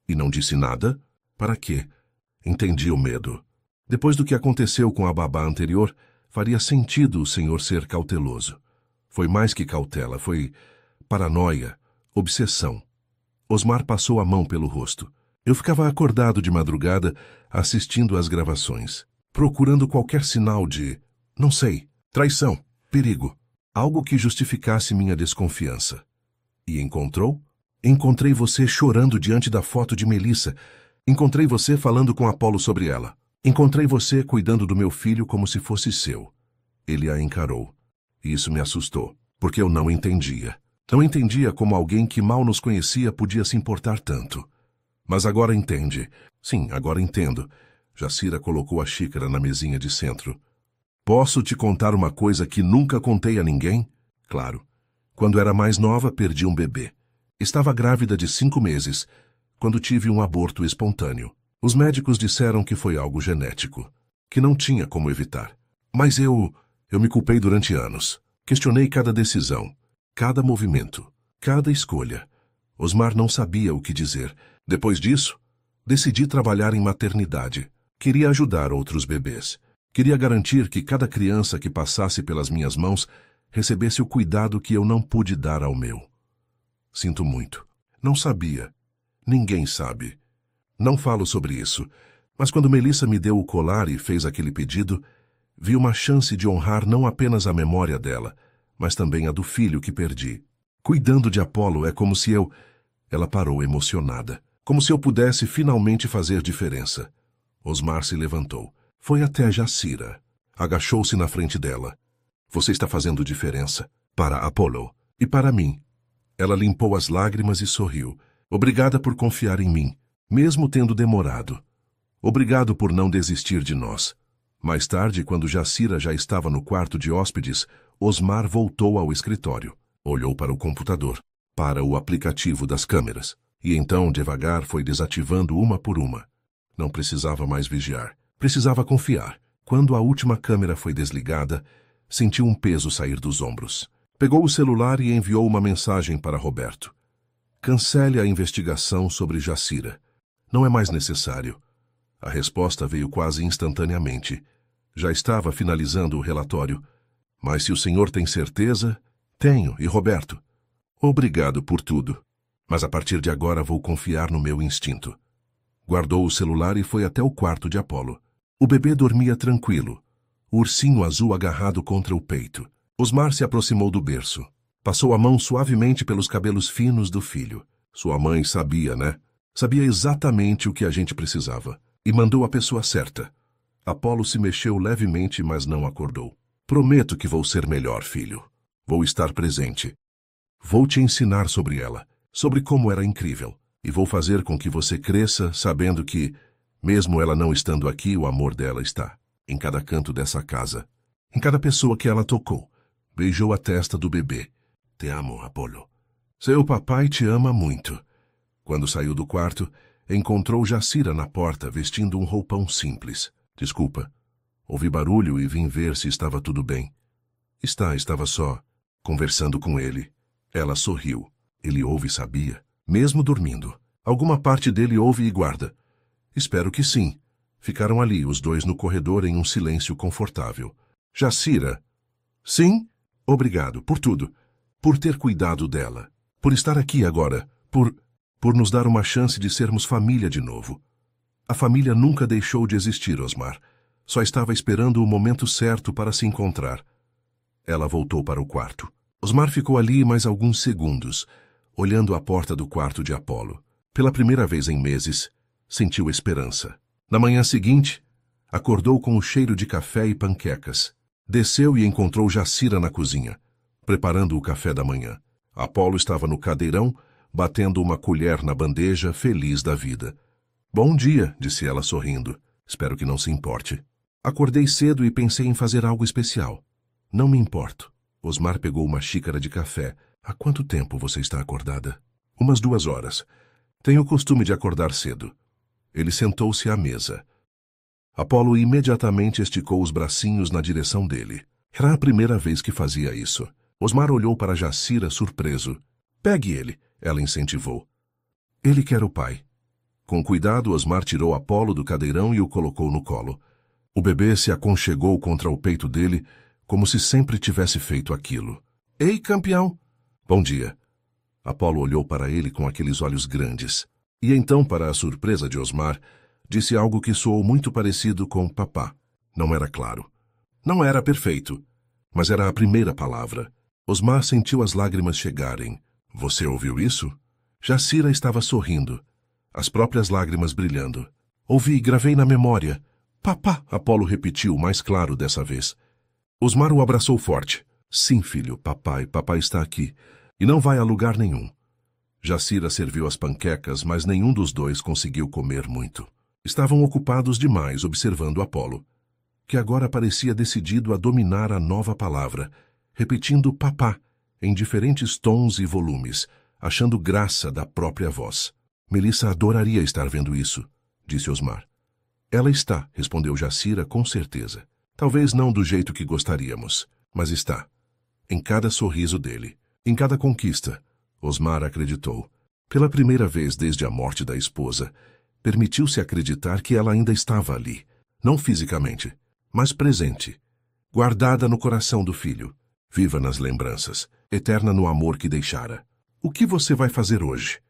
E não disse nada? Para quê? Entendi o medo. Depois do que aconteceu com a babá anterior, faria sentido o senhor ser cauteloso. Foi mais que cautela, foi paranoia, obsessão. Osmar passou a mão pelo rosto. Eu ficava acordado de madrugada, assistindo às gravações, procurando qualquer sinal de, não sei, traição, perigo, algo que justificasse minha desconfiança. E encontrou? Encontrei você chorando diante da foto de Melissa. Encontrei você falando com Apolo sobre ela. Encontrei você cuidando do meu filho como se fosse seu. Ele a encarou. Isso me assustou, porque eu não entendia. Não entendia como alguém que mal nos conhecia podia se importar tanto. Mas agora entende. Sim, agora entendo. Jacira colocou a xícara na mesinha de centro. Posso te contar uma coisa que nunca contei a ninguém? Claro. Quando era mais nova, perdi um bebê. Estava grávida de 5 meses, quando tive um aborto espontâneo. Os médicos disseram que foi algo genético, que não tinha como evitar. Mas eu me culpei durante anos. Questionei cada decisão, cada movimento, cada escolha. Osmar não sabia o que dizer. Depois disso, decidi trabalhar em maternidade. Queria ajudar outros bebês. Queria garantir que cada criança que passasse pelas minhas mãos recebesse o cuidado que eu não pude dar ao meu. Sinto muito. Não sabia. Ninguém sabe. Não falo sobre isso, mas quando Melissa me deu o colar e fez aquele pedido, vi uma chance de honrar não apenas a memória dela, mas também a do filho que perdi. Cuidando de Apolo é como se eu... Ela parou emocionada. Como se eu pudesse finalmente fazer diferença. Osmar se levantou. Foi até Jacira. Agachou-se na frente dela. Você está fazendo diferença. Para Apolo. E para mim. Ela limpou as lágrimas e sorriu. Obrigada por confiar em mim, mesmo tendo demorado. Obrigado por não desistir de nós. Mais tarde, quando Jacira já estava no quarto de hóspedes, Osmar voltou ao escritório. Olhou para o computador, para o aplicativo das câmeras, e então, devagar, foi desativando uma por uma. Não precisava mais vigiar. Precisava confiar. Quando a última câmera foi desligada, sentiu um peso sair dos ombros. Pegou o celular e enviou uma mensagem para Roberto. Cancele a investigação sobre Jacira. Não é mais necessário. A resposta veio quase instantaneamente. Já estava finalizando o relatório. Mas se o senhor tem certeza... Tenho, e Roberto? Obrigado por tudo. Mas a partir de agora vou confiar no meu instinto. Guardou o celular e foi até o quarto de Apolo. O bebê dormia tranquilo, o ursinho azul agarrado contra o peito. Osmar se aproximou do berço. Passou a mão suavemente pelos cabelos finos do filho. Sua mãe sabia, né? Sabia exatamente o que a gente precisava. E mandou a pessoa certa. Apolo se mexeu levemente, mas não acordou. Prometo que vou ser melhor, filho. Vou estar presente. Vou te ensinar sobre ela, sobre como era incrível. E vou fazer com que você cresça sabendo que, mesmo ela não estando aqui, o amor dela está. Em cada canto dessa casa. Em cada pessoa que ela tocou. Beijou a testa do bebê. Te amo, Apolo. Seu papai te ama muito. Quando saiu do quarto, encontrou Jacira na porta, vestindo um roupão simples. Desculpa. Ouvi barulho e vim ver se estava tudo bem. Estava só, conversando com ele. Ela sorriu. Ele ouve e sabia, mesmo dormindo. Alguma parte dele ouve e guarda. Espero que sim. Ficaram ali, os dois no corredor em um silêncio confortável. Jacira. Sim? Obrigado por tudo. Por ter cuidado dela. Por estar aqui agora. Por nos dar uma chance de sermos família de novo. A família nunca deixou de existir, Osmar. Só estava esperando o momento certo para se encontrar. Ela voltou para o quarto. Osmar ficou ali mais alguns segundos, olhando a porta do quarto de Apolo. Pela primeira vez em meses, sentiu esperança. Na manhã seguinte, acordou com o cheiro de café e panquecas. Desceu e encontrou Jacira na cozinha, preparando o café da manhã. Apolo estava no cadeirão, batendo uma colher na bandeja, feliz da vida. Bom dia, disse ela sorrindo. Espero que não se importe. Acordei cedo e pensei em fazer algo especial. Não me importo. Osmar pegou uma xícara de café. Há quanto tempo você está acordada? Umas 2 horas. Tenho o costume de acordar cedo. Ele sentou-se à mesa. Apolo imediatamente esticou os bracinhos na direção dele. Era a primeira vez que fazia isso. Osmar olhou para Jacira surpreso. Pegue ele, ela incentivou. Ele quer o pai. Com cuidado, Osmar tirou Apolo do cadeirão e o colocou no colo. O bebê se aconchegou contra o peito dele, como se sempre tivesse feito aquilo. Ei, campeão! Bom dia. Apolo olhou para ele com aqueles olhos grandes. E então, para a surpresa de Osmar, disse algo que soou muito parecido com papá. Não era claro. Não era perfeito. Mas era a primeira palavra. Osmar sentiu as lágrimas chegarem. Você ouviu isso? Jacira estava sorrindo. As próprias lágrimas brilhando. Ouvi e gravei na memória. Papá, Apolo repetiu mais claro dessa vez. Osmar o abraçou forte. Sim, filho, papai está aqui. E não vai a lugar nenhum. Jacira serviu as panquecas, mas nenhum dos dois conseguiu comer muito. Estavam ocupados demais observando Apolo, que agora parecia decidido a dominar a nova palavra, repetindo papá em diferentes tons e volumes, achando graça da própria voz. Melissa adoraria estar vendo isso, disse Osmar. Ela está, respondeu Jacira com certeza. Talvez não do jeito que gostaríamos, mas está. Em cada sorriso dele, em cada conquista, Osmar acreditou. Pela primeira vez desde a morte da esposa, permitiu-se acreditar que ela ainda estava ali, não fisicamente, mas presente, guardada no coração do filho, viva nas lembranças, eterna no amor que deixara. O que você vai fazer hoje?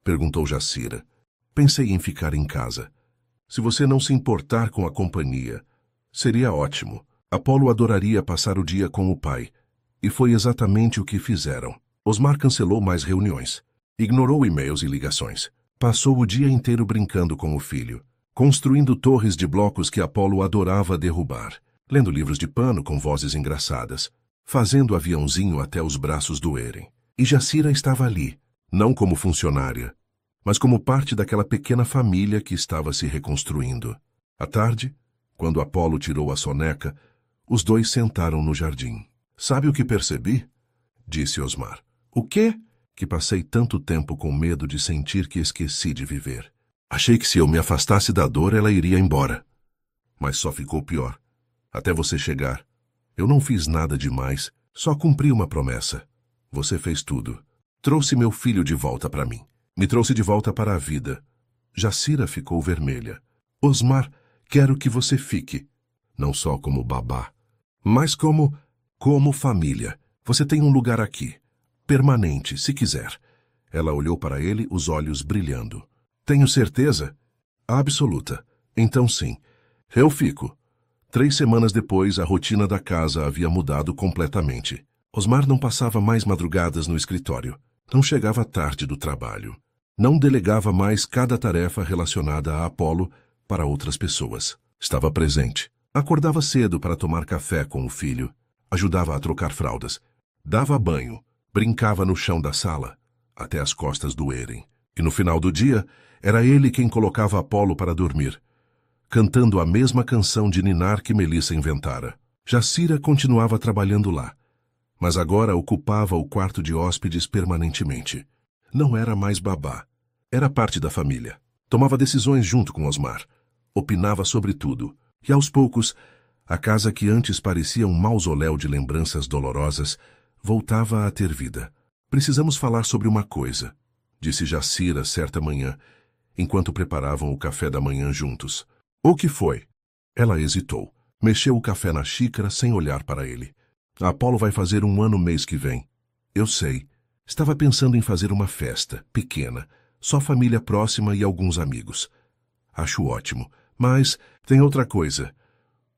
Perguntou Jacira. Pensei em ficar em casa. Se você não se importar com a companhia, seria ótimo. Apolo adoraria passar o dia com o pai, e foi exatamente o que fizeram. Osmar cancelou mais reuniões. Ignorou e-mails e ligações. Passou o dia inteiro brincando com o filho, construindo torres de blocos que Apolo adorava derrubar, lendo livros de pano com vozes engraçadas, fazendo aviãozinho até os braços doerem. E Jacira estava ali, não como funcionária, mas como parte daquela pequena família que estava se reconstruindo. À tarde, quando Apolo tirou a soneca, os dois sentaram no jardim. "Sabe o que percebi?" disse Osmar. "O quê?" "Que passei tanto tempo com medo de sentir que esqueci de viver. Achei que se eu me afastasse da dor, ela iria embora. Mas só ficou pior. Até você chegar. Eu não fiz nada demais, só cumpri uma promessa. Você fez tudo. Trouxe meu filho de volta para mim. Me trouxe de volta para a vida." Jacira ficou vermelha. "Osmar, quero que você fique. Não só como babá, mas como família. Você tem um lugar aqui. Permanente, se quiser." Ela olhou para ele, os olhos brilhando. "Tenho certeza?" "Absoluta. Então sim. Eu fico." 3 semanas depois, a rotina da casa havia mudado completamente. Osmar não passava mais madrugadas no escritório. Não chegava tarde do trabalho. Não delegava mais cada tarefa relacionada a Apolo para outras pessoas. Estava presente. Acordava cedo para tomar café com o filho. Ajudava a trocar fraldas. Dava banho. Brincava no chão da sala, até as costas doerem. E no final do dia, era ele quem colocava Apolo para dormir, cantando a mesma canção de ninar que Melissa inventara. Jacira continuava trabalhando lá, mas agora ocupava o quarto de hóspedes permanentemente. Não era mais babá. Era parte da família. Tomava decisões junto com Osmar. Opinava sobre tudo. E aos poucos, a casa que antes parecia um mausoléu de lembranças dolorosas voltava a ter vida. "Precisamos falar sobre uma coisa", disse Jacira certa manhã, enquanto preparavam o café da manhã juntos. "O que foi?" Ela hesitou. Mexeu o café na xícara sem olhar para ele. "Apolo vai fazer 1 ano mês que vem." "Eu sei. Estava pensando em fazer uma festa, pequena, só família próxima e alguns amigos." "Acho ótimo. Mas tem outra coisa."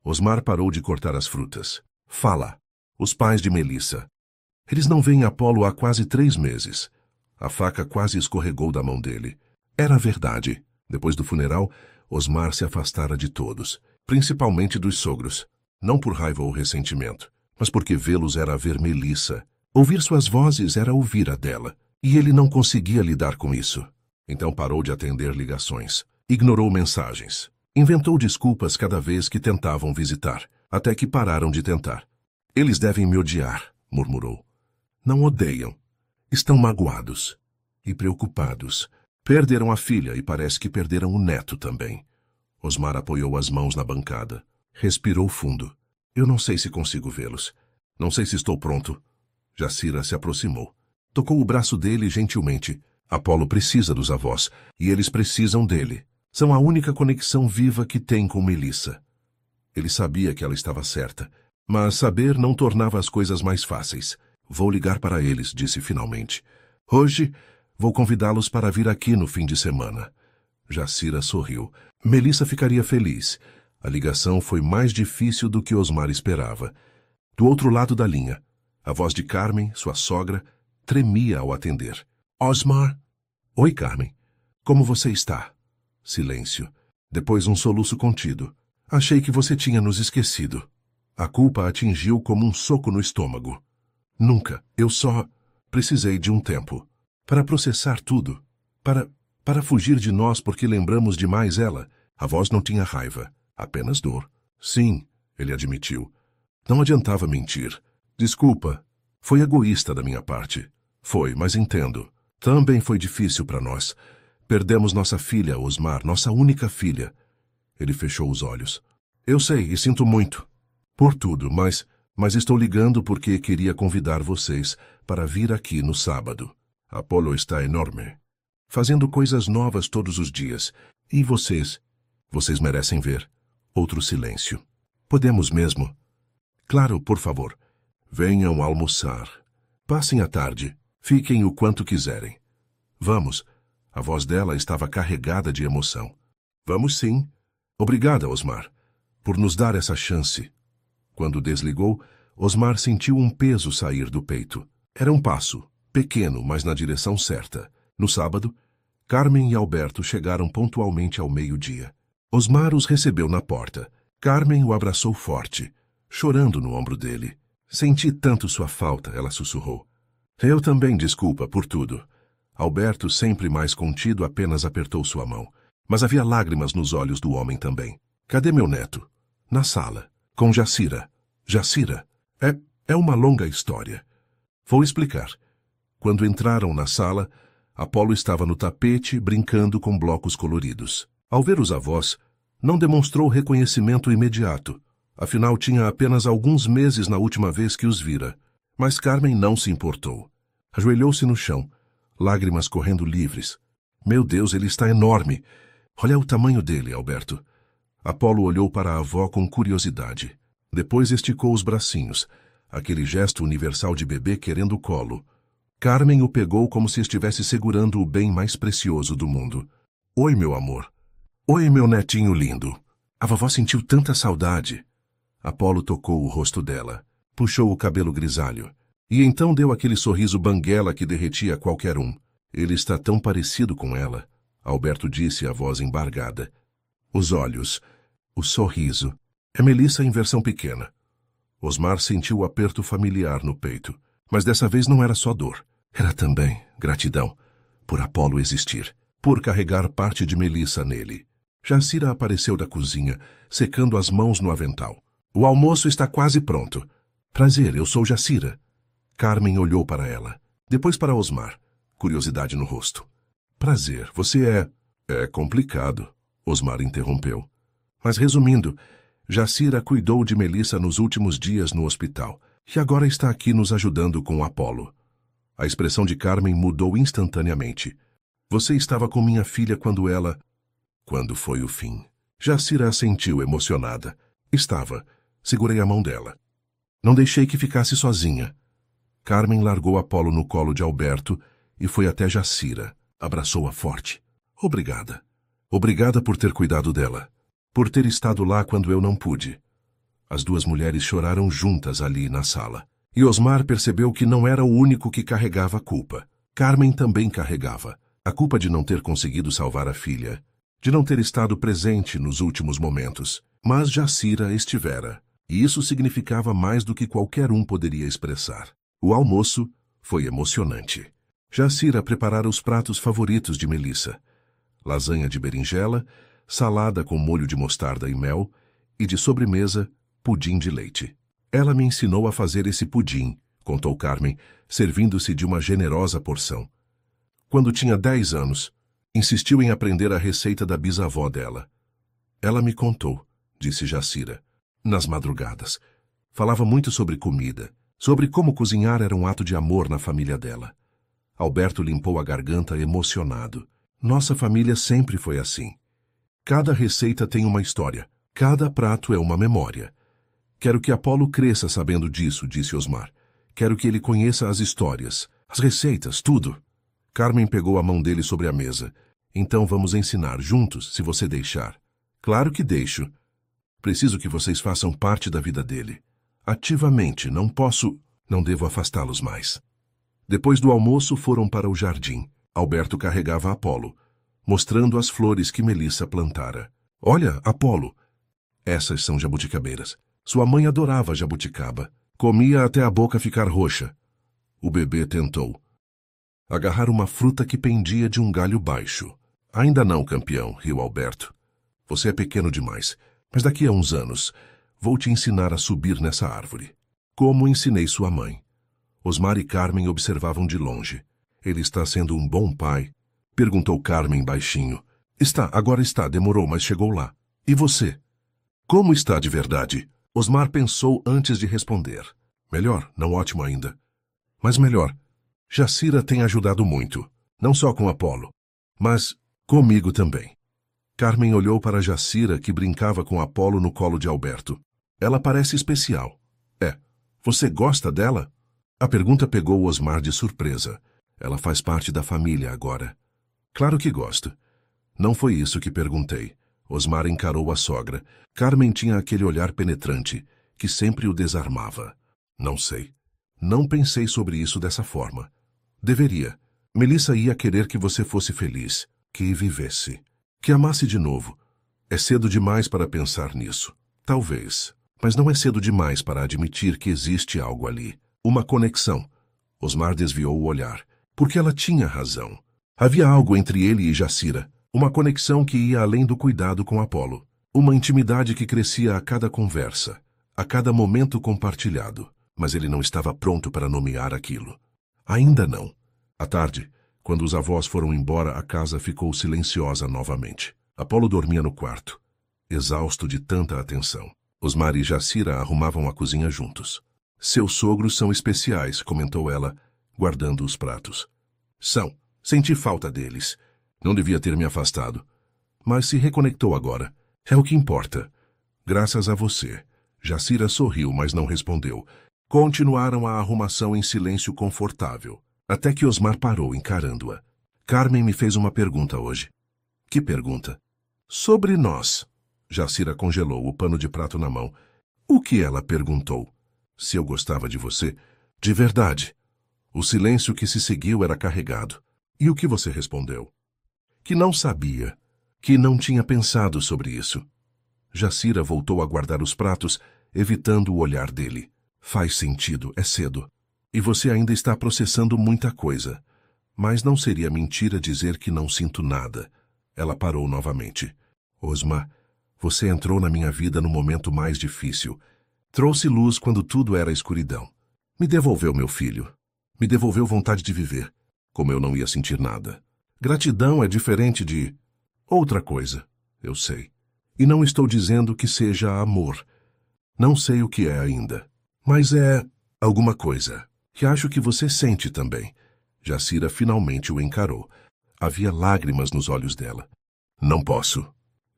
Osmar parou de cortar as frutas. "Fala." "Os pais de Melissa. Eles não veem Apolo há quase 3 meses." A faca quase escorregou da mão dele. Era verdade. Depois do funeral, Osmar se afastara de todos, principalmente dos sogros. Não por raiva ou ressentimento, mas porque vê-los era ver Melissa. Ouvir suas vozes era ouvir a dela, e ele não conseguia lidar com isso. Então parou de atender ligações. Ignorou mensagens. Inventou desculpas cada vez que tentavam visitar, até que pararam de tentar. "Eles devem me odiar", murmurou. "Não odeiam. Estão magoados e preocupados. Perderam a filha e parece que perderam o neto também." Osmar apoiou as mãos na bancada. Respirou fundo. "Eu não sei se consigo vê-los. Não sei se estou pronto." Jacira se aproximou. Tocou o braço dele gentilmente. "Apolo precisa dos avós, e eles precisam dele. São a única conexão viva que tem com Melissa." Ele sabia que ela estava certa, mas saber não tornava as coisas mais fáceis. "Vou ligar para eles", disse finalmente. "Hoje vou convidá-los para vir aqui no fim de semana." Jacira sorriu. Melissa ficaria feliz. A ligação foi mais difícil do que Osmar esperava. Do outro lado da linha, a voz de Carmen, sua sogra, tremia ao atender. "Osmar?" "Oi, Carmen. Como você está?" Silêncio. Depois um soluço contido. "Achei que você tinha nos esquecido." A culpa atingiu como um soco no estômago. "Nunca. Eu só precisei de um tempo. Para processar tudo. Para fugir de nós porque lembramos demais ela." A voz não tinha raiva, apenas dor. "Sim", ele admitiu. Não adiantava mentir. "Desculpa. Foi egoísta da minha parte." "Foi, mas entendo. Também foi difícil para nós. Perdemos nossa filha, Osmar, nossa única filha." Ele fechou os olhos. "Eu sei e sinto muito. Por tudo, mas estou ligando porque queria convidar vocês para vir aqui no sábado. Apolo está enorme, fazendo coisas novas todos os dias. E vocês merecem ver." Outro silêncio. "Podemos mesmo?" "Claro, por favor. Venham almoçar. Passem a tarde. Fiquem o quanto quiserem." "Vamos." A voz dela estava carregada de emoção. "Vamos sim. Obrigada, Osmar, por nos dar essa chance." Quando desligou, Osmar sentiu um peso sair do peito. Era um passo, pequeno, mas na direção certa. No sábado, Carmen e Alberto chegaram pontualmente ao meio-dia. Osmar os recebeu na porta. Carmen o abraçou forte, chorando no ombro dele. Senti tanto sua falta, ela sussurrou. Eu também, desculpa por tudo. Alberto, sempre mais contido, apenas apertou sua mão. Mas havia lágrimas nos olhos do homem também. Cadê meu neto? Na sala, com Jacira. Jacira? É uma longa história. Vou explicar. Quando entraram na sala, Apolo estava no tapete, brincando com blocos coloridos. Ao ver os avós, não demonstrou reconhecimento imediato. Afinal, tinha apenas alguns meses na última vez que os vira. Mas Carmen não se importou. Ajoelhou-se no chão, lágrimas correndo livres. Meu Deus, ele está enorme. Olha o tamanho dele, Alberto. Apolo olhou para a avó com curiosidade. Depois esticou os bracinhos, aquele gesto universal de bebê querendo colo. Carmen o pegou como se estivesse segurando o bem mais precioso do mundo. Oi, meu amor. Oi, meu netinho lindo. A vovó sentiu tanta saudade. Apolo tocou o rosto dela, puxou o cabelo grisalho, e então deu aquele sorriso banguela que derretia qualquer um. Ele está tão parecido com ela, Alberto disse, a voz embargada. Os olhos, o sorriso. É Melissa em versão pequena. Osmar sentiu o aperto familiar no peito, mas dessa vez não era só dor. Era também gratidão por Apolo existir, por carregar parte de Melissa nele. Jacira apareceu da cozinha, secando as mãos no avental. O almoço está quase pronto. Prazer, eu sou Jacira. Carmen olhou para ela, depois para Osmar, curiosidade no rosto. Prazer, você é... É complicado, Osmar interrompeu. Mas resumindo, Jacira cuidou de Melissa nos últimos dias no hospital e agora está aqui nos ajudando com Apolo. A expressão de Carmen mudou instantaneamente. Você estava com minha filha quando ela... Quando foi o fim? Jacira assentiu emocionada. Estava. Segurei a mão dela. Não deixei que ficasse sozinha. Carmen largou Apolo no colo de Alberto e foi até Jacira. Abraçou-a forte. Obrigada. Obrigada por ter cuidado dela. Por ter estado lá quando eu não pude. As duas mulheres choraram juntas ali na sala. E Osmar percebeu que não era o único que carregava a culpa. Carmen também carregava. A culpa de não ter conseguido salvar a filha. De não ter estado presente nos últimos momentos. Mas Jacira estivera. E isso significava mais do que qualquer um poderia expressar. O almoço foi emocionante. Jacira preparara os pratos favoritos de Melissa. Lasanha de berinjela, salada com molho de mostarda e mel, e de sobremesa, pudim de leite. Ela me ensinou a fazer esse pudim, contou Carmen, servindo-se de uma generosa porção. Quando tinha 10 anos, insistiu em aprender a receita da bisavó dela. Ela me contou, disse Jacira, nas madrugadas. Falava muito sobre comida, sobre como cozinhar era um ato de amor na família dela. Alberto limpou a garganta emocionado. Nossa família sempre foi assim. Cada receita tem uma história. Cada prato é uma memória. Quero que Apolo cresça sabendo disso, disse Osmar. Quero que ele conheça as histórias, as receitas, tudo. Carmen pegou a mão dele sobre a mesa. Então vamos ensinar juntos, se você deixar. Claro que deixo. Preciso que vocês façam parte da vida dele. Ativamente, não devo afastá-los mais. Depois do almoço foram para o jardim. Alberto carregava Apolo, mostrando as flores que Melissa plantara. Olha, Apolo, essas são jabuticabeiras. Sua mãe adorava jabuticaba. Comia até a boca ficar roxa. O bebê tentou agarrar uma fruta que pendia de um galho baixo. Ainda não, campeão, riu Alberto. Você é pequeno demais, mas daqui a uns anos vou te ensinar a subir nessa árvore. Como ensinei sua mãe. Osmar e Carmen observavam de longe. Ele está sendo um bom pai? Perguntou Carmen baixinho. Agora está, demorou, mas chegou lá. E você? Como está de verdade? Osmar pensou antes de responder. Melhor, não ótimo ainda. Mas melhor. Jacira tem ajudado muito, não só com Apolo, mas comigo também. Carmen olhou para Jacira, que brincava com Apolo no colo de Alberto. Ela parece especial. É. Você gosta dela? A pergunta pegou Osmar de surpresa. Ela faz parte da família agora. Claro que gosto. Não foi isso que perguntei. Osmar encarou a sogra. Carmen tinha aquele olhar penetrante, que sempre o desarmava. Não sei. Não pensei sobre isso dessa forma. Deveria. Melissa ia querer que você fosse feliz, que vivesse, que amasse de novo. É cedo demais para pensar nisso. Talvez. Mas não é cedo demais para admitir que existe algo ali. Uma conexão. Osmar desviou o olhar. Porque ela tinha razão. Havia algo entre ele e Jacira. Uma conexão que ia além do cuidado com Apolo. Uma intimidade que crescia a cada conversa, a cada momento compartilhado. Mas ele não estava pronto para nomear aquilo. Ainda não. À tarde, quando os avós foram embora, a casa ficou silenciosa novamente. Apolo dormia no quarto, exausto de tanta atenção. Osmar e Jacira arrumavam a cozinha juntos. Seus sogros são especiais, comentou ela, guardando os pratos. São. Senti falta deles. Não devia ter me afastado. Mas se reconectou agora. É o que importa. Graças a você. Jacira sorriu, mas não respondeu. Continuaram a arrumação em silêncio confortável, até que Osmar parou, encarando-a. Carmen me fez uma pergunta hoje. Que pergunta? Sobre nós. Jacira congelou, o pano de prato na mão. O que ela perguntou? Se eu gostava de você? De verdade. O silêncio que se seguiu era carregado. E o que você respondeu? Que não sabia. Que não tinha pensado sobre isso. Jacira voltou a guardar os pratos, evitando o olhar dele. Faz sentido, é cedo. E você ainda está processando muita coisa. Mas não seria mentira dizer que não sinto nada. Ela parou novamente. Osmar, você entrou na minha vida no momento mais difícil. Trouxe luz quando tudo era escuridão. Me devolveu meu filho. Me devolveu vontade de viver, como eu não ia sentir nada. Gratidão é diferente de outra coisa, eu sei. E não estou dizendo que seja amor. Não sei o que é ainda. Mas é alguma coisa, que acho que você sente também. Jacira finalmente o encarou. Havia lágrimas nos olhos dela. Não posso.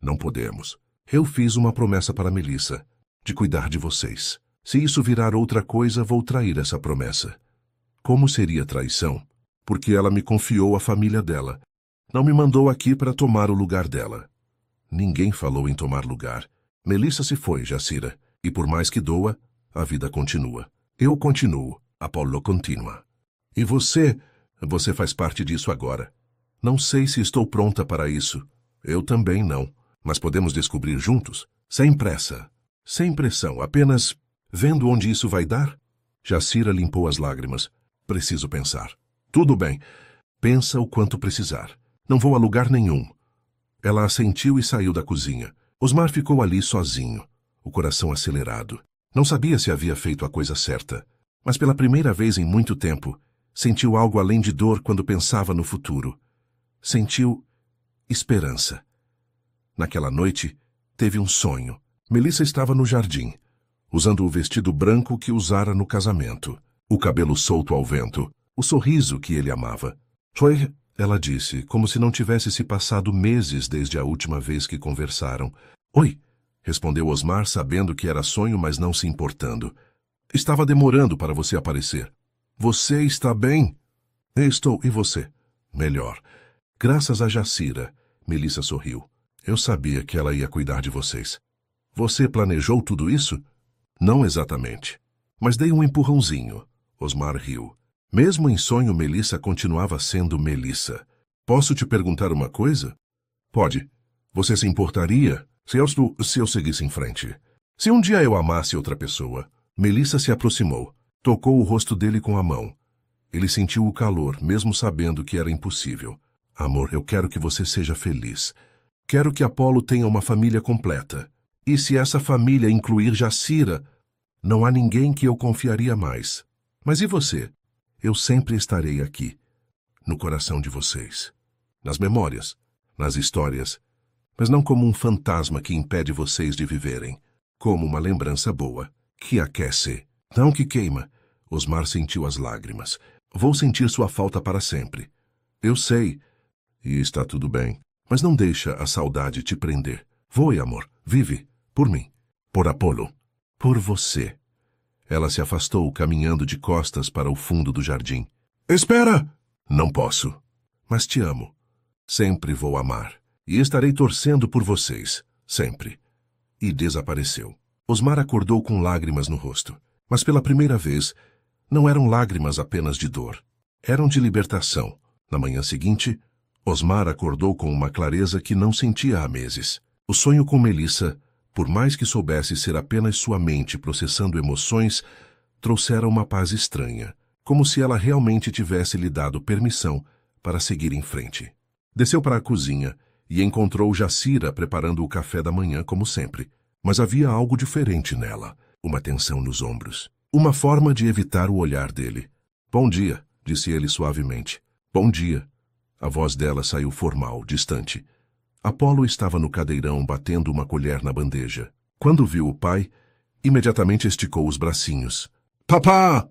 Não podemos. Eu fiz uma promessa para Melissa, de cuidar de vocês. Se isso virar outra coisa, vou trair essa promessa. Como seria traição? Porque ela me confiou a família dela. Não me mandou aqui para tomar o lugar dela. Ninguém falou em tomar lugar. Melissa se foi, Jacira. E por mais que doa, a vida continua. Eu continuo. Apolo continua. E você? Você faz parte disso agora. Não sei se estou pronta para isso. Eu também não. Mas podemos descobrir juntos? Sem pressa. Sem pressão. Apenas vendo onde isso vai dar? Jacira limpou as lágrimas. Preciso pensar. Tudo bem. Pensa o quanto precisar. Não vou a lugar nenhum. Ela assentiu e saiu da cozinha. Osmar ficou ali sozinho, o coração acelerado. Não sabia se havia feito a coisa certa, mas pela primeira vez em muito tempo, sentiu algo além de dor quando pensava no futuro. Sentiu esperança. Naquela noite, teve um sonho. Melissa estava no jardim, usando o vestido branco que usara no casamento, o cabelo solto ao vento, o sorriso que ele amava. Foi, ela disse, como se não tivesse se passado meses desde a última vez que conversaram. Oi, respondeu Osmar, sabendo que era sonho, mas não se importando. Estava demorando para você aparecer. Você está bem? Estou, e você? Melhor. Graças a Jacira, Melissa sorriu. Eu sabia que ela ia cuidar de vocês. Você planejou tudo isso? Não exatamente. Mas dei um empurrãozinho. Osmar riu. Mesmo em sonho, Melissa continuava sendo Melissa. Posso te perguntar uma coisa? Pode. Você se importaria se eu seguisse em frente? Se um dia eu amasse outra pessoa? Melissa se aproximou. Tocou o rosto dele com a mão. Ele sentiu o calor, mesmo sabendo que era impossível. Amor, eu quero que você seja feliz. Quero que Apolo tenha uma família completa. E se essa família incluir Jacira, não há ninguém que eu confiaria mais. Mas e você? Eu sempre estarei aqui, no coração de vocês. Nas memórias, nas histórias, mas não como um fantasma que impede vocês de viverem. Como uma lembrança boa, que aquece, não que queima. Osmar sentiu as lágrimas. Vou sentir sua falta para sempre. Eu sei, e está tudo bem. Mas não deixa a saudade te prender. Voe, amor, vive, por mim, por Apolo, por você. Ela se afastou, caminhando de costas para o fundo do jardim. Espera! Não posso. Mas te amo. Sempre vou amar. E estarei torcendo por vocês. Sempre. E desapareceu. Osmar acordou com lágrimas no rosto. Mas pela primeira vez, não eram lágrimas apenas de dor. Eram de libertação. Na manhã seguinte, Osmar acordou com uma clareza que não sentia há meses. O sonho com Melissa, por mais que soubesse ser apenas sua mente processando emoções, trouxera uma paz estranha, como se ela realmente tivesse lhe dado permissão para seguir em frente. Desceu para a cozinha e encontrou Jacira preparando o café da manhã como sempre. Mas havia algo diferente nela, uma tensão nos ombros, uma forma de evitar o olhar dele. "Bom dia", disse ele suavemente. "Bom dia." A voz dela saiu formal, distante. Apolo estava no cadeirão batendo uma colher na bandeja. Quando viu o pai, imediatamente esticou os bracinhos. "Papá!"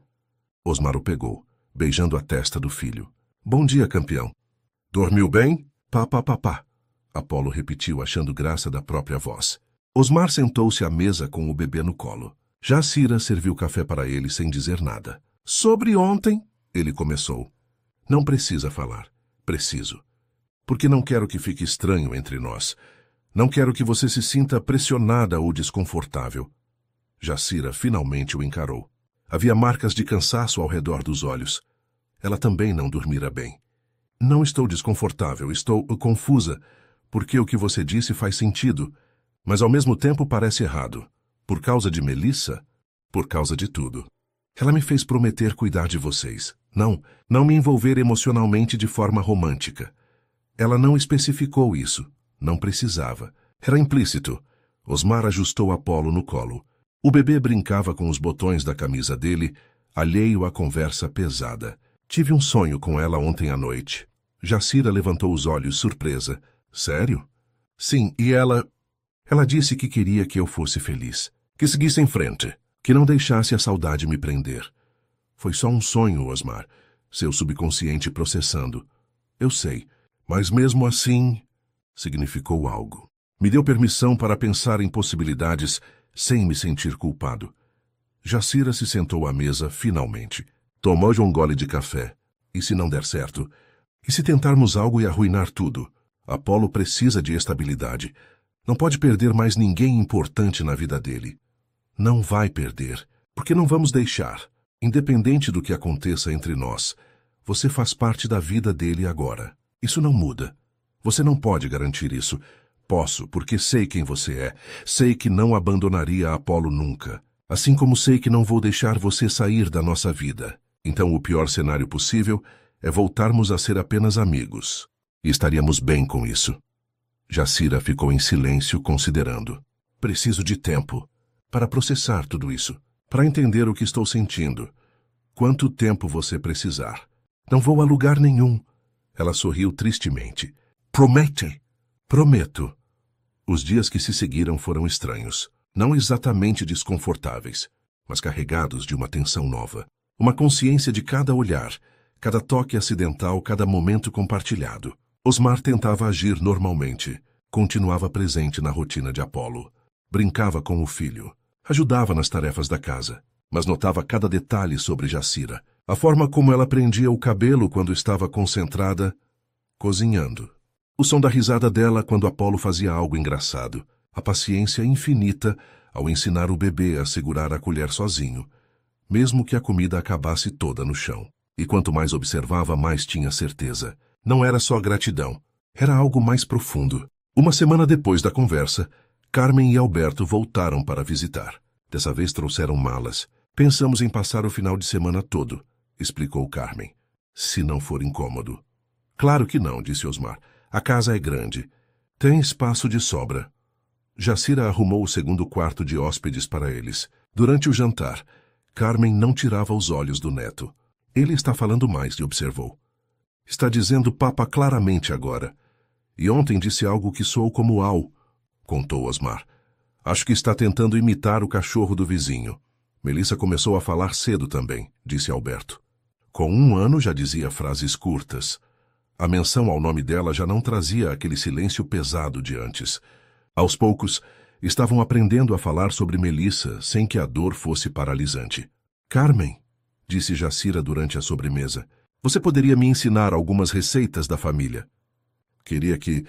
Osmar o pegou, beijando a testa do filho. "Bom dia, campeão." "Dormiu bem?" "Papá, papá." Apolo repetiu, achando graça da própria voz. Osmar sentou-se à mesa com o bebê no colo. Jacira serviu café para ele sem dizer nada. "Sobre ontem," ele começou. "Não precisa falar. Preciso. Porque não quero que fique estranho entre nós. Não quero que você se sinta pressionada ou desconfortável." Jacira finalmente o encarou. Havia marcas de cansaço ao redor dos olhos. Ela também não dormira bem. "Não estou desconfortável, estou confusa, porque o que você disse faz sentido, mas ao mesmo tempo parece errado. Por causa de Melissa? Por causa de tudo. Ela me fez prometer cuidar de vocês. Não me envolver emocionalmente de forma romântica. Ela não especificou isso. Não precisava. Era implícito." Osmar ajustou Apolo no colo. O bebê brincava com os botões da camisa dele, alheio à conversa pesada. "Tive um sonho com ela ontem à noite." Jacira levantou os olhos, surpresa. "Sério?" "Sim, e ela disse que queria que eu fosse feliz, que seguisse em frente, que não deixasse a saudade me prender." "Foi só um sonho, Osmar." Seu subconsciente processando. "Eu sei, mas mesmo assim," significou algo. "Me deu permissão para pensar em possibilidades sem me sentir culpado." Jacira se sentou à mesa, finalmente. Tomou um gole de café. "E se não der certo? E se tentarmos algo e arruinar tudo? Apolo precisa de estabilidade. Não pode perder mais ninguém importante na vida dele." "Não vai perder, porque não vamos deixar. Independente do que aconteça entre nós, você faz parte da vida dele agora. Isso não muda. Você não pode garantir isso. Posso, porque sei quem você é. Sei que não abandonaria Apolo nunca. Assim como sei que não vou deixar você sair da nossa vida. Então o pior cenário possível é voltarmos a ser apenas amigos. E estaríamos bem com isso." Jacira ficou em silêncio, considerando. "Preciso de tempo para processar tudo isso, para entender o que estou sentindo. Quanto tempo você precisar. Não vou a lugar nenhum." Ela sorriu tristemente. "Promete?" "Prometo." Os dias que se seguiram foram estranhos, não exatamente desconfortáveis, mas carregados de uma tensão nova. Uma consciência de cada olhar, cada toque acidental, cada momento compartilhado. Osmar tentava agir normalmente, continuava presente na rotina de Apolo. Brincava com o filho, ajudava nas tarefas da casa, mas notava cada detalhe sobre Jacira. A forma como ela prendia o cabelo quando estava concentrada, cozinhando. O som da risada dela quando Apolo fazia algo engraçado. A paciência infinita ao ensinar o bebê a segurar a colher sozinho, mesmo que a comida acabasse toda no chão. E quanto mais observava, mais tinha certeza. Não era só gratidão, era algo mais profundo. Uma semana depois da conversa, Carmen e Alberto voltaram para visitar. Dessa vez trouxeram malas. "Pensamos em passar o final de semana todo", explicou Carmen. "Se não for incômodo." "Claro que não", disse Osmar. "A casa é grande. Tem espaço de sobra." Jacira arrumou o segundo quarto de hóspedes para eles. Durante o jantar, Carmen não tirava os olhos do neto. "Ele está falando mais", observou. "Está dizendo papa claramente agora. E ontem disse algo que soou como au", contou Osmar. "Acho que está tentando imitar o cachorro do vizinho." "Melissa começou a falar cedo também", disse Alberto. Com 1 ano já dizia frases curtas. A menção ao nome dela já não trazia aquele silêncio pesado de antes. Aos poucos, estavam aprendendo a falar sobre Melissa sem que a dor fosse paralisante. "Carmen", disse Jacira durante a sobremesa, "você poderia me ensinar algumas receitas da família?" Queria que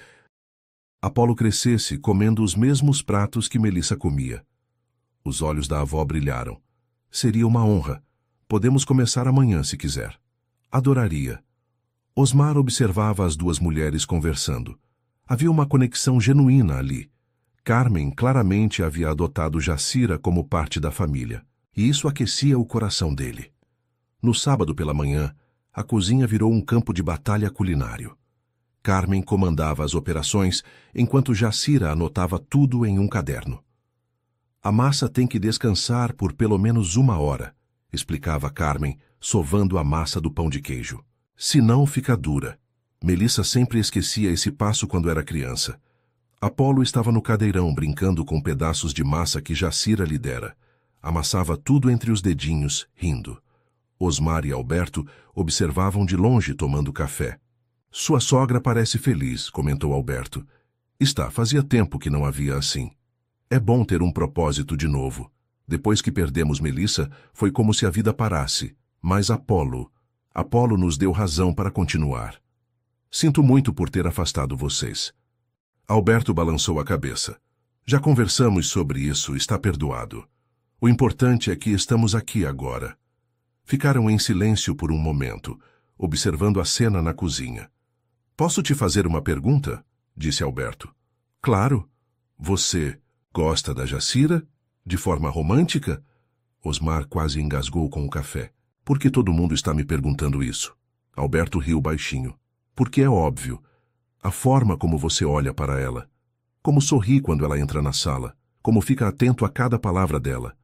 Apolo crescesse comendo os mesmos pratos que Melissa comia. Os olhos da avó brilharam. "Seria uma honra. Podemos começar amanhã, se quiser." Adoraria. Osmar observava as duas mulheres conversando. Havia uma conexão genuína ali. Carmen claramente havia adotado Jacira como parte da família, e isso aquecia o coração dele. No sábado pela manhã, a cozinha virou um campo de batalha culinário. Carmen comandava as operações, enquanto Jacira anotava tudo em um caderno. A massa tem que descansar por pelo menos 1 hora, explicava Carmen, sovando a massa do pão de queijo. Senão fica dura. Melissa sempre esquecia esse passo quando era criança. Apolo estava no cadeirão brincando com pedaços de massa que Jacira lhe dera. Amassava tudo entre os dedinhos, rindo. Osmar e Alberto observavam de longe tomando café. Sua sogra parece feliz, comentou Alberto. Está, fazia tempo que não havia assim. É bom ter um propósito de novo. Depois que perdemos Melissa, foi como se a vida parasse. Mas Apolo nos deu razão para continuar. Sinto muito por ter afastado vocês. Alberto balançou a cabeça. Já conversamos sobre isso, está perdoado. O importante é que estamos aqui agora. Ficaram em silêncio por um momento, observando a cena na cozinha. Posso te fazer uma pergunta? Disse Alberto. Claro. Você gosta da Jacira? De forma romântica? Osmar quase engasgou com o café. Por que todo mundo está me perguntando isso? Alberto riu baixinho. Porque é óbvio. A forma como você olha para ela. Como sorri quando ela entra na sala. Como fica atento a cada palavra dela.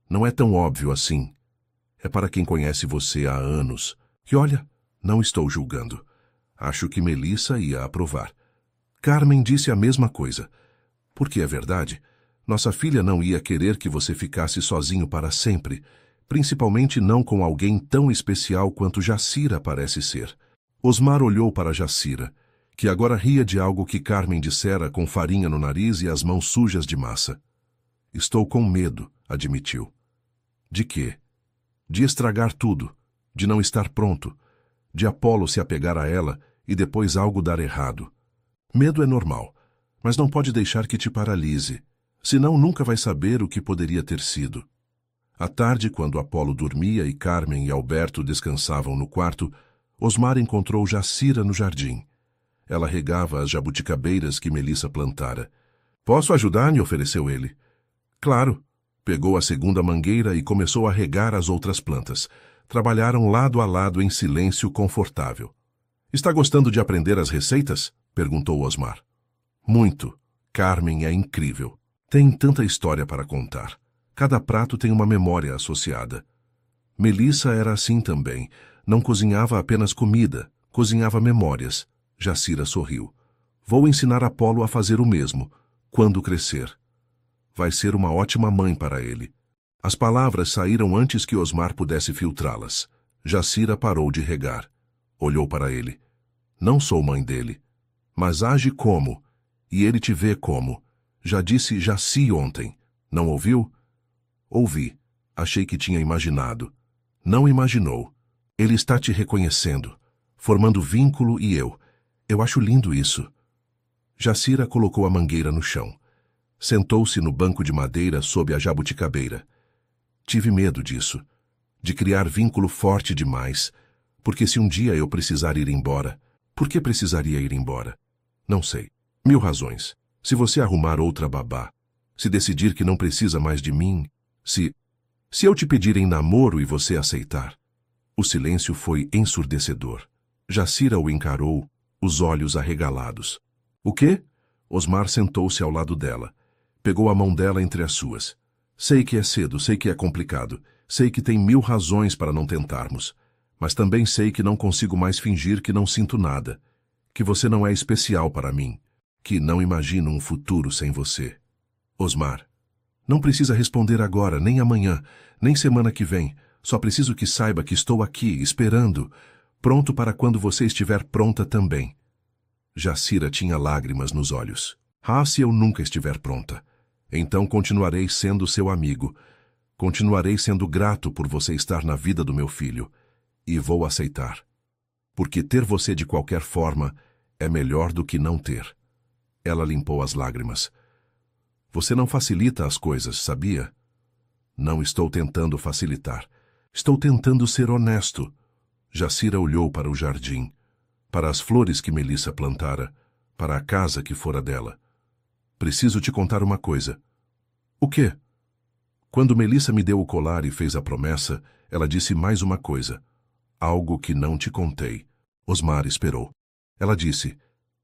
Não é tão óbvio assim. É para quem conhece você há anos. E olha, não estou julgando. Acho que Melissa ia aprovar. Carmen disse a mesma coisa. Porque é verdade. Nossa filha não ia querer que você ficasse sozinho para sempre. Principalmente não com alguém tão especial quanto Jacira parece ser. Osmar olhou para Jacira, que agora ria de algo que Carmen dissera com farinha no nariz e as mãos sujas de massa. Estou com medo, admitiu. De quê? De estragar tudo, de não estar pronto, de Apolo se apegar a ela e depois algo dar errado. Medo é normal, mas não pode deixar que te paralise, senão nunca vai saber o que poderia ter sido. À tarde, quando Apolo dormia e Carmen e Alberto descansavam no quarto, Osmar encontrou Jacira no jardim. Ela regava as jabuticabeiras que Melissa plantara. Posso ajudar? Lhe ofereceu ele. Claro. Pegou a segunda mangueira e começou a regar as outras plantas. Trabalharam lado a lado em silêncio confortável. Está gostando de aprender as receitas? Perguntou Osmar. Muito. Carmen é incrível. Tem tanta história para contar. Cada prato tem uma memória associada. Melissa era assim também. Não cozinhava apenas comida, cozinhava memórias. Jacira sorriu. Vou ensinar Apolo a fazer o mesmo, quando crescer. Vai ser uma ótima mãe para ele. As palavras saíram antes que Osmar pudesse filtrá-las. Jacira parou de regar. Olhou para ele. Não sou mãe dele. Mas age como, e ele te vê como. Já disse Jaci ontem. Não ouviu? Ouvi. Achei que tinha imaginado. Não imaginou. Ele está te reconhecendo, formando vínculo e eu. Eu acho lindo isso. Jacira colocou a mangueira no chão. Sentou-se no banco de madeira sob a jabuticabeira. Tive medo disso, de criar vínculo forte demais, porque se um dia eu precisar ir embora, por que precisaria ir embora? Não sei. 1000 razões. Se você arrumar outra babá, se decidir que não precisa mais de mim, se eu te pedir em namoro e você aceitar. O silêncio foi ensurdecedor. Jacira o encarou, os olhos arregalados. O quê? Osmar sentou-se ao lado dela. Pegou a mão dela entre as suas. Sei que é cedo, sei que é complicado. Sei que tem 1000 razões para não tentarmos. Mas também sei que não consigo mais fingir que não sinto nada. Que você não é especial para mim. Que não imagino um futuro sem você. Osmar, não precisa responder agora, nem amanhã, nem semana que vem. Só preciso que saiba que estou aqui, esperando, pronto para quando você estiver pronta também. Jacira tinha lágrimas nos olhos. Ah, se eu nunca estiver pronta. Então continuarei sendo seu amigo. Continuarei sendo grato por você estar na vida do meu filho. E vou aceitar. Porque ter você de qualquer forma é melhor do que não ter. Ela limpou as lágrimas. Você não facilita as coisas, sabia? Não estou tentando facilitar. Estou tentando ser honesto. Jacira olhou para o jardim, para as flores que Melissa plantara, para a casa que fora dela. Preciso te contar uma coisa. O quê? Quando Melissa me deu o colar e fez a promessa, ela disse mais uma coisa. Algo que não te contei. Osmar esperou. Ela disse,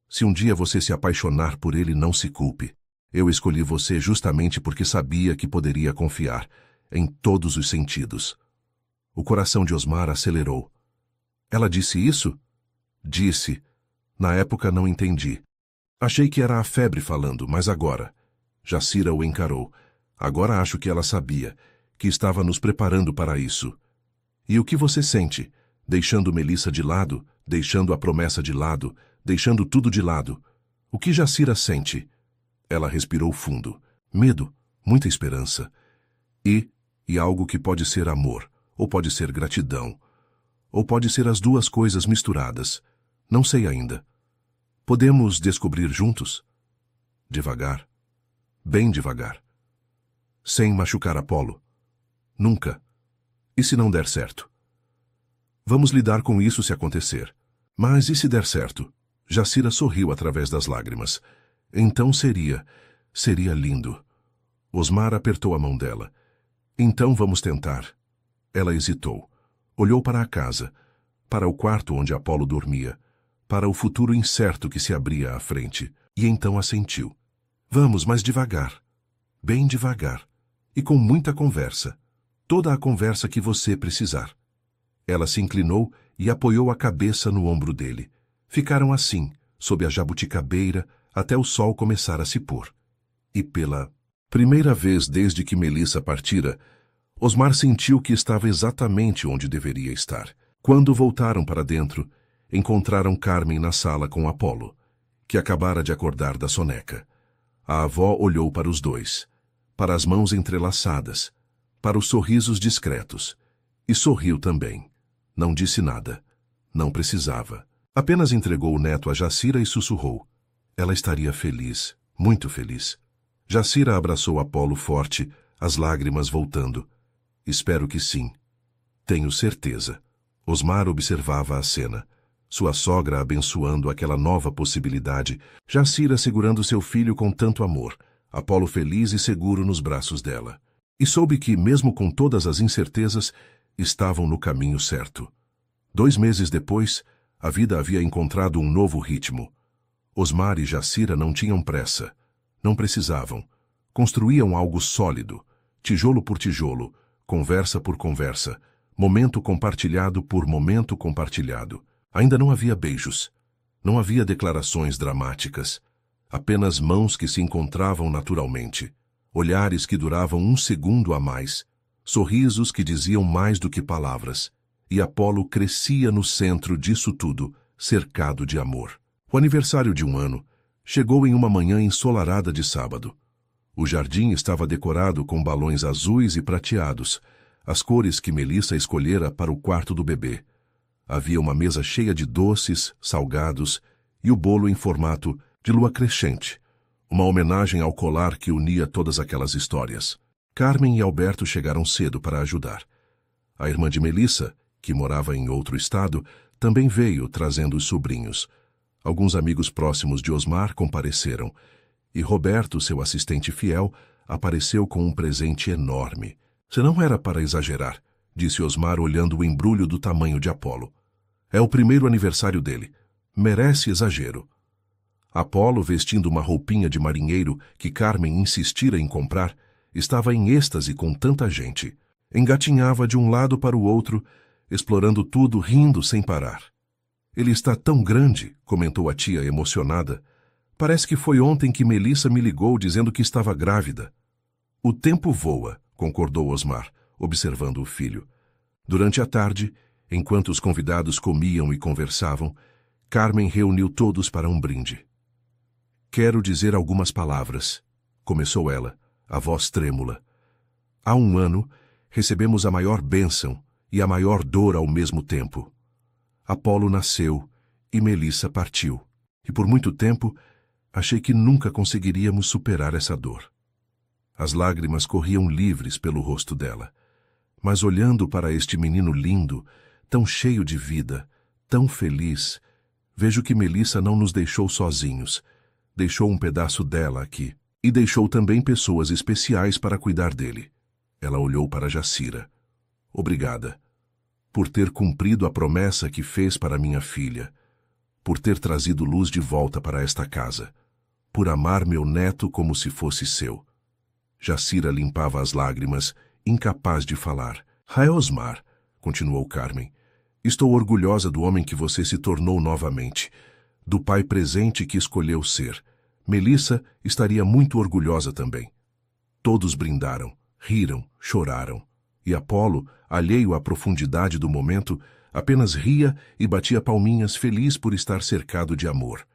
se um dia você se apaixonar por ele, não se culpe. Eu escolhi você justamente porque sabia que poderia confiar, em todos os sentidos. O coração de Osmar acelerou. Ela disse isso? Disse. Na época não entendi. Achei que era a febre falando, mas agora. Jacira o encarou. Agora acho que ela sabia, que estava nos preparando para isso. E o que você sente? Deixando Melissa de lado, deixando a promessa de lado, deixando tudo de lado. O que Jacira sente? Ela respirou fundo. Medo, muita esperança. E algo que pode ser amor, ou pode ser gratidão, ou pode ser as duas coisas misturadas. Não sei ainda. Podemos descobrir juntos? Devagar. Bem devagar. Sem machucar Apolo. Nunca. E se não der certo? Vamos lidar com isso se acontecer. Mas e se der certo? Jacira sorriu através das lágrimas. Então seria lindo. Osmar apertou a mão dela. Então vamos tentar. Ela hesitou. Olhou para a casa, para o quarto onde Apolo dormia, para o futuro incerto que se abria à frente, e então assentiu. Vamos, mas devagar. Bem devagar. E com muita conversa. Toda a conversa que você precisar. Ela se inclinou e apoiou a cabeça no ombro dele. Ficaram assim, sob a jabuticabeira, até o sol começar a se pôr. E pela primeira vez desde que Melissa partira, Osmar sentiu que estava exatamente onde deveria estar. Quando voltaram para dentro, encontraram Carmen na sala com Apolo, que acabara de acordar da soneca. A avó olhou para os dois, para as mãos entrelaçadas, para os sorrisos discretos, e sorriu também. Não disse nada. Não precisava. Apenas entregou o neto a Jacira e sussurrou. Ela estaria feliz, muito feliz. Jacira abraçou Apolo forte, as lágrimas voltando. Espero que sim. Tenho certeza. Osmar observava a cena. Sua sogra abençoando aquela nova possibilidade, Jacira segurando seu filho com tanto amor, Apolo feliz e seguro nos braços dela. E soube que, mesmo com todas as incertezas, estavam no caminho certo. 2 meses depois, a vida havia encontrado um novo ritmo. Osmar e Jacira não tinham pressa. Não precisavam. Construíam algo sólido, tijolo por tijolo, conversa por conversa, momento compartilhado por momento compartilhado. Ainda não havia beijos. Não havia declarações dramáticas. Apenas mãos que se encontravam naturalmente. Olhares que duravam 1 segundo a mais. Sorrisos que diziam mais do que palavras. E Apolo crescia no centro disso tudo, cercado de amor. O aniversário de 1 ano chegou em uma manhã ensolarada de sábado. O jardim estava decorado com balões azuis e prateados, as cores que Melissa escolhera para o quarto do bebê. Havia uma mesa cheia de doces, salgados e o bolo em formato de lua crescente, uma homenagem ao colar que unia todas aquelas histórias. Carmen e Alberto chegaram cedo para ajudar. A irmã de Melissa, que morava em outro estado, também veio trazendo os sobrinhos. Alguns amigos próximos de Osmar compareceram, e Roberto, seu assistente fiel, apareceu com um presente enorme. Se não era para exagerar, disse Osmar olhando o embrulho do tamanho de Apolo. É o primeiro aniversário dele. Merece exagero. Apolo, vestindo uma roupinha de marinheiro que Carmen insistira em comprar, estava em êxtase com tanta gente. Engatinhava de um lado para o outro, explorando tudo, rindo sem parar. Ele está tão grande, comentou a tia emocionada. Parece que foi ontem que Melissa me ligou dizendo que estava grávida. O tempo voa, concordou Osmar, observando o filho. Durante a tarde, enquanto os convidados comiam e conversavam, Carmen reuniu todos para um brinde. Quero dizer algumas palavras, começou ela, a voz trêmula. Há 1 ano, recebemos a maior bênção e a maior dor ao mesmo tempo. Apolo nasceu e Melissa partiu, e por muito tempo achei que nunca conseguiríamos superar essa dor. As lágrimas corriam livres pelo rosto dela, mas olhando para este menino lindo, tão cheio de vida, tão feliz. Vejo que Melissa não nos deixou sozinhos. Deixou um pedaço dela aqui. E deixou também pessoas especiais para cuidar dele. Ela olhou para Jacira. Obrigada. Por ter cumprido a promessa que fez para minha filha. Por ter trazido luz de volta para esta casa. Por amar meu neto como se fosse seu. Jacira limpava as lágrimas, incapaz de falar. Osmar, continuou Carmen, estou orgulhosa do homem que você se tornou novamente, do pai presente que escolheu ser. Melissa estaria muito orgulhosa também. Todos brindaram, riram, choraram. E Apolo, alheio à profundidade do momento, apenas ria e batia palminhas feliz por estar cercado de amor.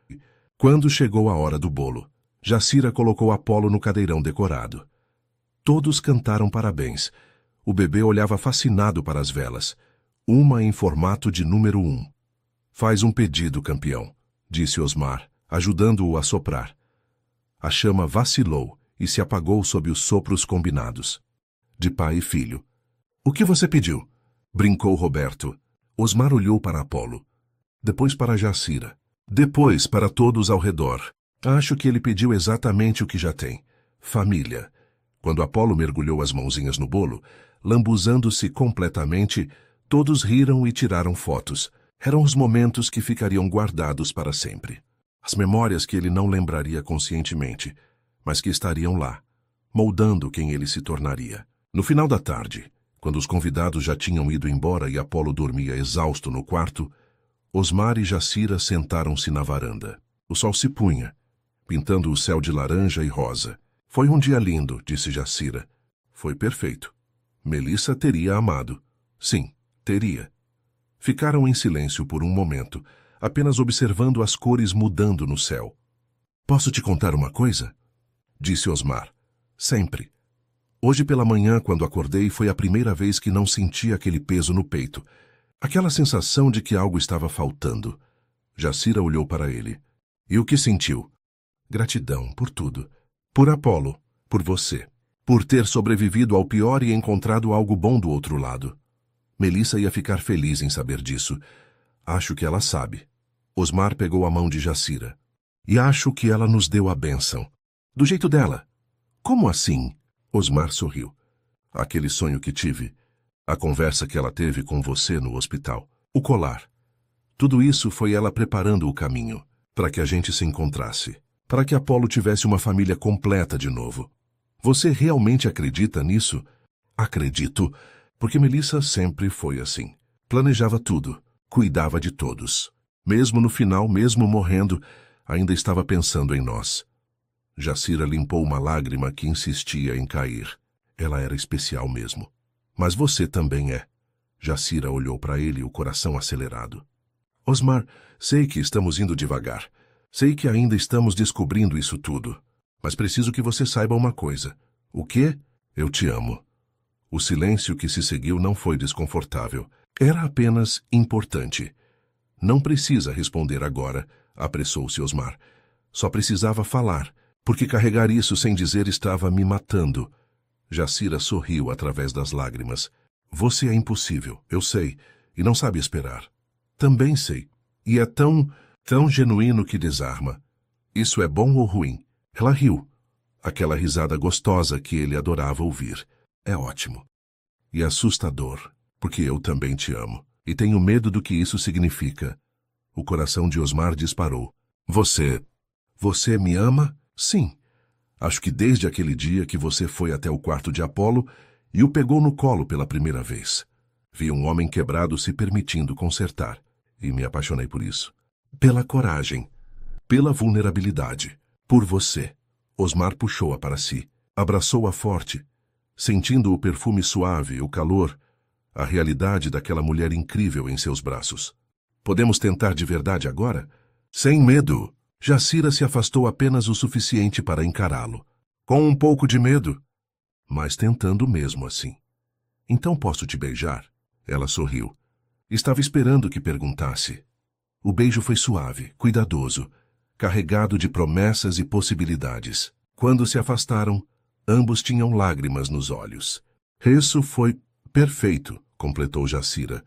Quando chegou a hora do bolo, Jacira colocou Apolo no cadeirão decorado. Todos cantaram parabéns. O bebê olhava fascinado para as velas, uma em formato de número 1. Faz um pedido, campeão, disse Osmar, ajudando-o a soprar. A chama vacilou e se apagou sob os sopros combinados. De pai e filho. O que você pediu? Brincou Roberto. Osmar olhou para Apolo. Depois para Jacira. Depois para todos ao redor. Acho que ele pediu exatamente o que já tem. Família. Quando Apolo mergulhou as mãozinhas no bolo, lambuzando-se completamente, todos riram e tiraram fotos. Eram os momentos que ficariam guardados para sempre. As memórias que ele não lembraria conscientemente, mas que estariam lá, moldando quem ele se tornaria. No final da tarde, quando os convidados já tinham ido embora e Apolo dormia exausto no quarto, Osmar e Jacira sentaram-se na varanda. O sol se punha, pintando o céu de laranja e rosa. Foi um dia lindo, disse Jacira. Foi perfeito. Melissa teria amado. Sim, teria. Ficaram em silêncio por um momento, apenas observando as cores mudando no céu. Posso te contar uma coisa? Disse Osmar. Sempre. Hoje pela manhã, quando acordei, foi a primeira vez que não senti aquele peso no peito. Aquela sensação de que algo estava faltando. Jacira olhou para ele. E o que sentiu? Gratidão por tudo. Por Apolo, por você, por ter sobrevivido ao pior e encontrado algo bom do outro lado. Melissa ia ficar feliz em saber disso. Acho que ela sabe. Osmar pegou a mão de Jacira. E acho que ela nos deu a bênção. Do jeito dela. Como assim? Osmar sorriu. Aquele sonho que tive. A conversa que ela teve com você no hospital. O colar. Tudo isso foi ela preparando o caminho para que a gente se encontrasse. Para que Apolo tivesse uma família completa de novo. Você realmente acredita nisso? Acredito, porque Melissa sempre foi assim. Planejava tudo, cuidava de todos. Mesmo no final, mesmo morrendo, ainda estava pensando em nós. Jacira limpou uma lágrima que insistia em cair. Ela era especial mesmo. Mas você também é. Jacira olhou para ele, o coração acelerado. Osmar, sei que estamos indo devagar. Sei que ainda estamos descobrindo isso tudo, mas preciso que você saiba uma coisa. O quê? Eu te amo. O silêncio que se seguiu não foi desconfortável. Era apenas importante. Não precisa responder agora, apressou-se Osmar. Só precisava falar, porque carregar isso sem dizer estava me matando. Jacira sorriu através das lágrimas. Você é impossível, eu sei, e não sabe esperar. Também sei. E é tão genuíno que desarma. Isso é bom ou ruim? Ela riu. Aquela risada gostosa que ele adorava ouvir. É ótimo. E assustador, porque eu também te amo. E tenho medo do que isso significa. O coração de Osmar disparou. Você me ama? Sim. Acho que desde aquele dia que você foi até o quarto de Apolo e o pegou no colo pela primeira vez. Vi um homem quebrado se permitindo consertar. E me apaixonei por isso. Pela coragem, pela vulnerabilidade, por você. Osmar puxou-a para si, abraçou-a forte, sentindo o perfume suave, o calor, a realidade daquela mulher incrível em seus braços. Podemos tentar de verdade agora? Sem medo. Jacira se afastou apenas o suficiente para encará-lo. Com um pouco de medo, mas tentando mesmo assim. Então posso te beijar? Ela sorriu. Estava esperando que perguntasse. O beijo foi suave, cuidadoso, carregado de promessas e possibilidades. Quando se afastaram, ambos tinham lágrimas nos olhos. Isso foi perfeito, completou Jacira.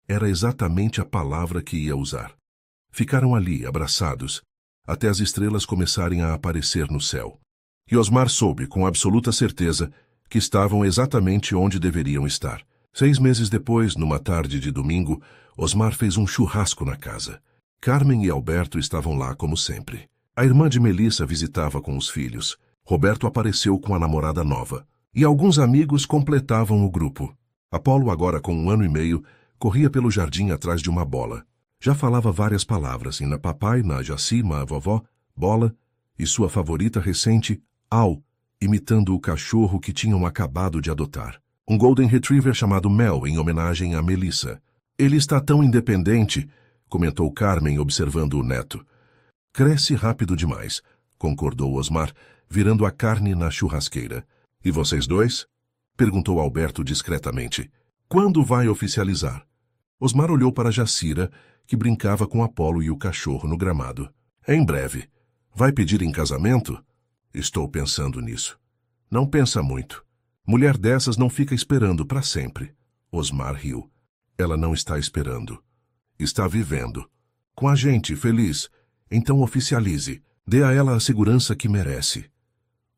Era exatamente a palavra que ia usar. Ficaram ali, abraçados, até as estrelas começarem a aparecer no céu. E Osmar soube, com absoluta certeza, que estavam exatamente onde deveriam estar. 6 meses depois, numa tarde de domingo, Osmar fez um churrasco na casa. Carmen e Alberto estavam lá como sempre. A irmã de Melissa visitava com os filhos. Roberto apareceu com a namorada nova. E alguns amigos completavam o grupo. Apolo, agora com 1 ano e meio, corria pelo jardim atrás de uma bola. Já falava várias palavras, e na papai, na Jacima, a vovó, bola, e sua favorita recente, au, imitando o cachorro que tinham acabado de adotar. Um Golden Retriever chamado Mel, em homenagem a Melissa. Ele está tão independente, comentou Carmen, observando o neto. Cresce rápido demais, concordou Osmar, virando a carne na churrasqueira. E vocês dois? Perguntou Alberto discretamente. Quando vai oficializar? Osmar olhou para Jacira, que brincava com Apolo e o cachorro no gramado. Em breve. Vai pedir em casamento? Estou pensando nisso. Não pensa muito. Mulher dessas não fica esperando para sempre. Osmar riu. Ela não está esperando. Está vivendo. Com a gente, feliz. Então oficialize. Dê a ela a segurança que merece.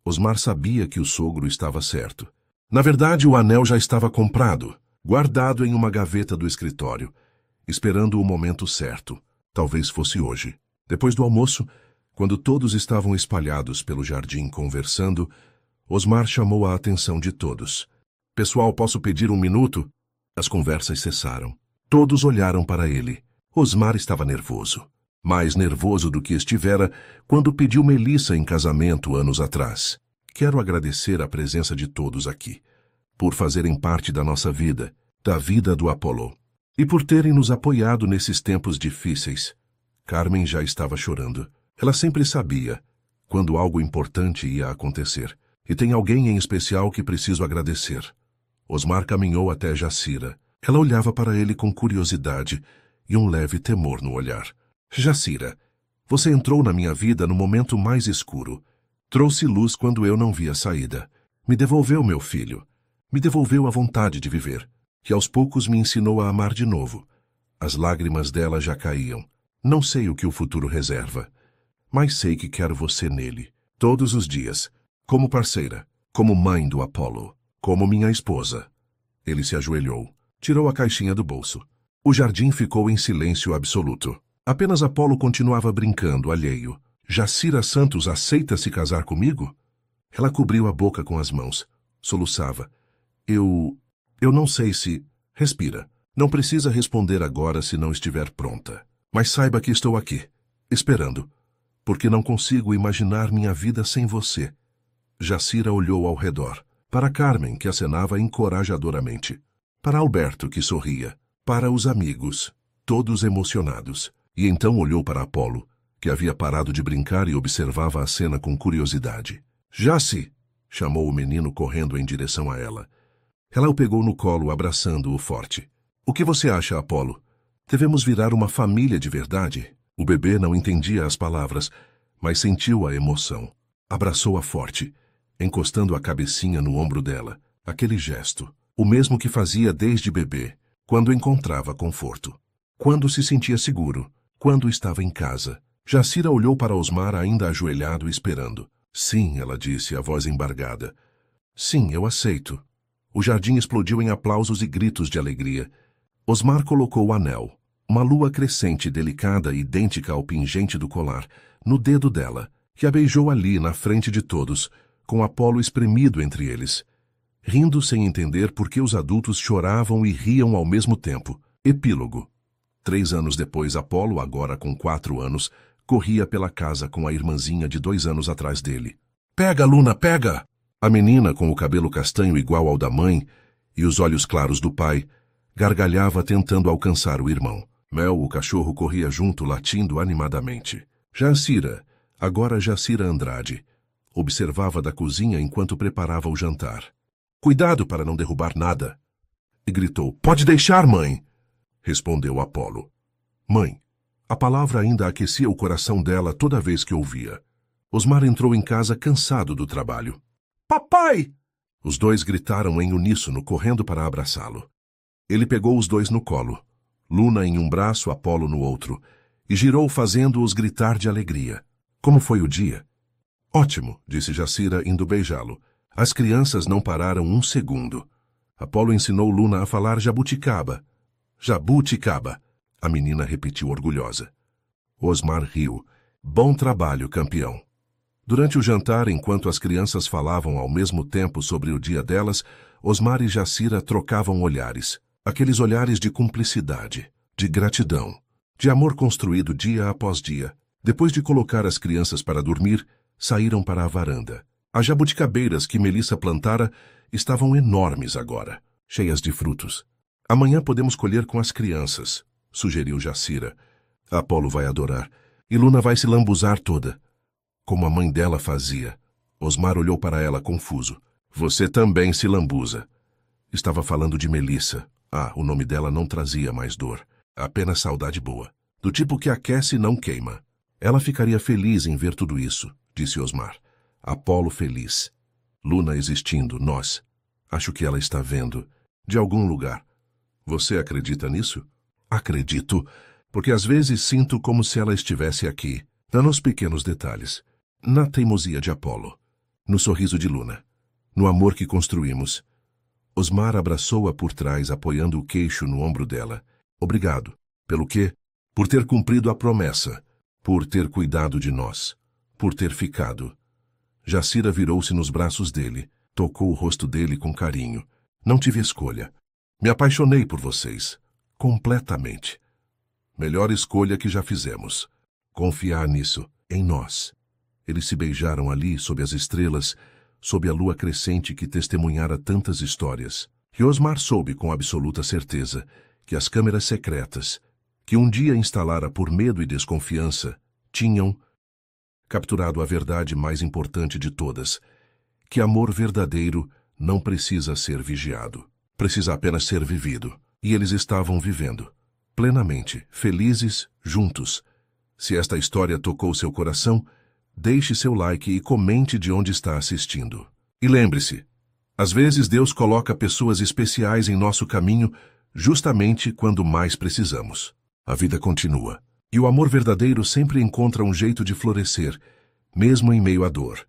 Osmar sabia que o sogro estava certo. Na verdade, o anel já estava comprado, guardado em uma gaveta do escritório, esperando o momento certo. Talvez fosse hoje. Depois do almoço, quando todos estavam espalhados pelo jardim conversando, Osmar chamou a atenção de todos. Pessoal, posso pedir 1 minuto? As conversas cessaram. Todos olharam para ele. Osmar estava nervoso. Mais nervoso do que estivera quando pediu Melissa em casamento anos atrás. Quero agradecer a presença de todos aqui, por fazerem parte da nossa vida, da vida do Apolo, e por terem nos apoiado nesses tempos difíceis. Carmen já estava chorando. Ela sempre sabia quando algo importante ia acontecer, e tem alguém em especial que preciso agradecer. Osmar caminhou até Jacira. Ela olhava para ele com curiosidade e um leve temor no olhar. Jacira, você entrou na minha vida no momento mais escuro. Trouxe luz quando eu não via saída. Me devolveu meu filho. Me devolveu a vontade de viver. E aos poucos me ensinou a amar de novo. As lágrimas dela já caíam. Não sei o que o futuro reserva, mas sei que quero você nele, todos os dias, como parceira, como mãe do Apolo, como minha esposa. Ele se ajoelhou, tirou a caixinha do bolso. O jardim ficou em silêncio absoluto. Apenas Apolo continuava brincando, alheio. Jacira Santos aceita se casar comigo? Ela cobriu a boca com as mãos. Soluçava. Eu não sei se... Respira. Não precisa responder agora se não estiver pronta. Mas saiba que estou aqui, esperando, porque não consigo imaginar minha vida sem você. Jacira olhou ao redor. Para Carmen, que acenava encorajadoramente. Para Alberto, que sorria. Para os amigos, todos emocionados. E então olhou para Apolo, que havia parado de brincar e observava a cena com curiosidade. Jaci! Chamou o menino correndo em direção a ela. Ela o pegou no colo, abraçando-o forte. O que você acha, Apolo? Devemos virar uma família de verdade? O bebê não entendia as palavras, mas sentiu a emoção. Abraçou-a forte, encostando a cabecinha no ombro dela. Aquele gesto, o mesmo que fazia desde bebê, quando encontrava conforto. Quando se sentia seguro, quando estava em casa. Jacira olhou para Osmar ainda ajoelhado esperando. Sim, ela disse, a voz embargada. Sim, eu aceito. O jardim explodiu em aplausos e gritos de alegria. Osmar colocou o anel, uma lua crescente delicada e idêntica ao pingente do colar, no dedo dela, que a beijou ali na frente de todos, com Apolo espremido entre eles. Rindo sem entender por que os adultos choravam e riam ao mesmo tempo. Epílogo. 3 anos depois, Apolo, agora com 4 anos, corria pela casa com a irmãzinha de 2 anos atrás dele. Pega, Luna, pega! A menina, com o cabelo castanho igual ao da mãe e os olhos claros do pai, gargalhava tentando alcançar o irmão. Mel, o cachorro, corria junto, latindo animadamente. Jacira, agora Jacira Andrade, observava da cozinha enquanto preparava o jantar. Cuidado para não derrubar nada! E gritou, pode deixar, mãe! Respondeu Apolo. Mãe. A palavra ainda aquecia o coração dela toda vez que ouvia. Osmar entrou em casa cansado do trabalho. Papai! Os dois gritaram em uníssono, correndo para abraçá-lo. Ele pegou os dois no colo, Luna em um braço, Apolo no outro, e girou fazendo-os gritar de alegria. Como foi o dia? Ótimo, disse Jacira, indo beijá-lo. As crianças não pararam um segundo. Apolo ensinou Luna a falar jabuticaba. Jabuticaba, a menina repetiu orgulhosa. Osmar riu. Bom trabalho, campeão. Durante o jantar, enquanto as crianças falavam ao mesmo tempo sobre o dia delas, Osmar e Jacira trocavam olhares. Aqueles olhares de cumplicidade, de gratidão, de amor construído dia após dia. Depois de colocar as crianças para dormir, saíram para a varanda. As jabuticabeiras que Melissa plantara estavam enormes agora, cheias de frutos. Amanhã podemos colher com as crianças, sugeriu Jacira. Apolo vai adorar, e Luna vai se lambuzar toda, como a mãe dela fazia. Osmar olhou para ela confuso. Você também se lambuza. Estava falando de Melissa. O nome dela não trazia mais dor, apenas saudade boa, do tipo que aquece e não queima. Ela ficaria feliz em ver tudo isso, disse Osmar. Apolo feliz. Luna existindo, nós. Acho que ela está vendo, de algum lugar. Você acredita nisso? Acredito, porque às vezes sinto como se ela estivesse aqui, nos pequenos detalhes, na teimosia de Apolo, no sorriso de Luna, no amor que construímos. Osmar abraçou-a por trás, apoiando o queixo no ombro dela. Obrigado. Pelo quê? Por ter cumprido a promessa, por ter cuidado de nós, por ter ficado. Jacira virou-se nos braços dele, tocou o rosto dele com carinho. Não tive escolha. Me apaixonei por vocês. Completamente. Melhor escolha que já fizemos. Confiar nisso, em nós. Eles se beijaram ali, sob as estrelas, sob a lua crescente que testemunhara tantas histórias. E Osmar soube com absoluta certeza que as câmeras secretas, que um dia instalara por medo e desconfiança, tinham capturado a verdade mais importante de todas, que amor verdadeiro não precisa ser vigiado, precisa apenas ser vivido. E eles estavam vivendo, plenamente, felizes, juntos. Se esta história tocou seu coração, deixe seu like e comente de onde está assistindo. E lembre-se, às vezes Deus coloca pessoas especiais em nosso caminho justamente quando mais precisamos. A vida continua, e o amor verdadeiro sempre encontra um jeito de florescer, mesmo em meio à dor.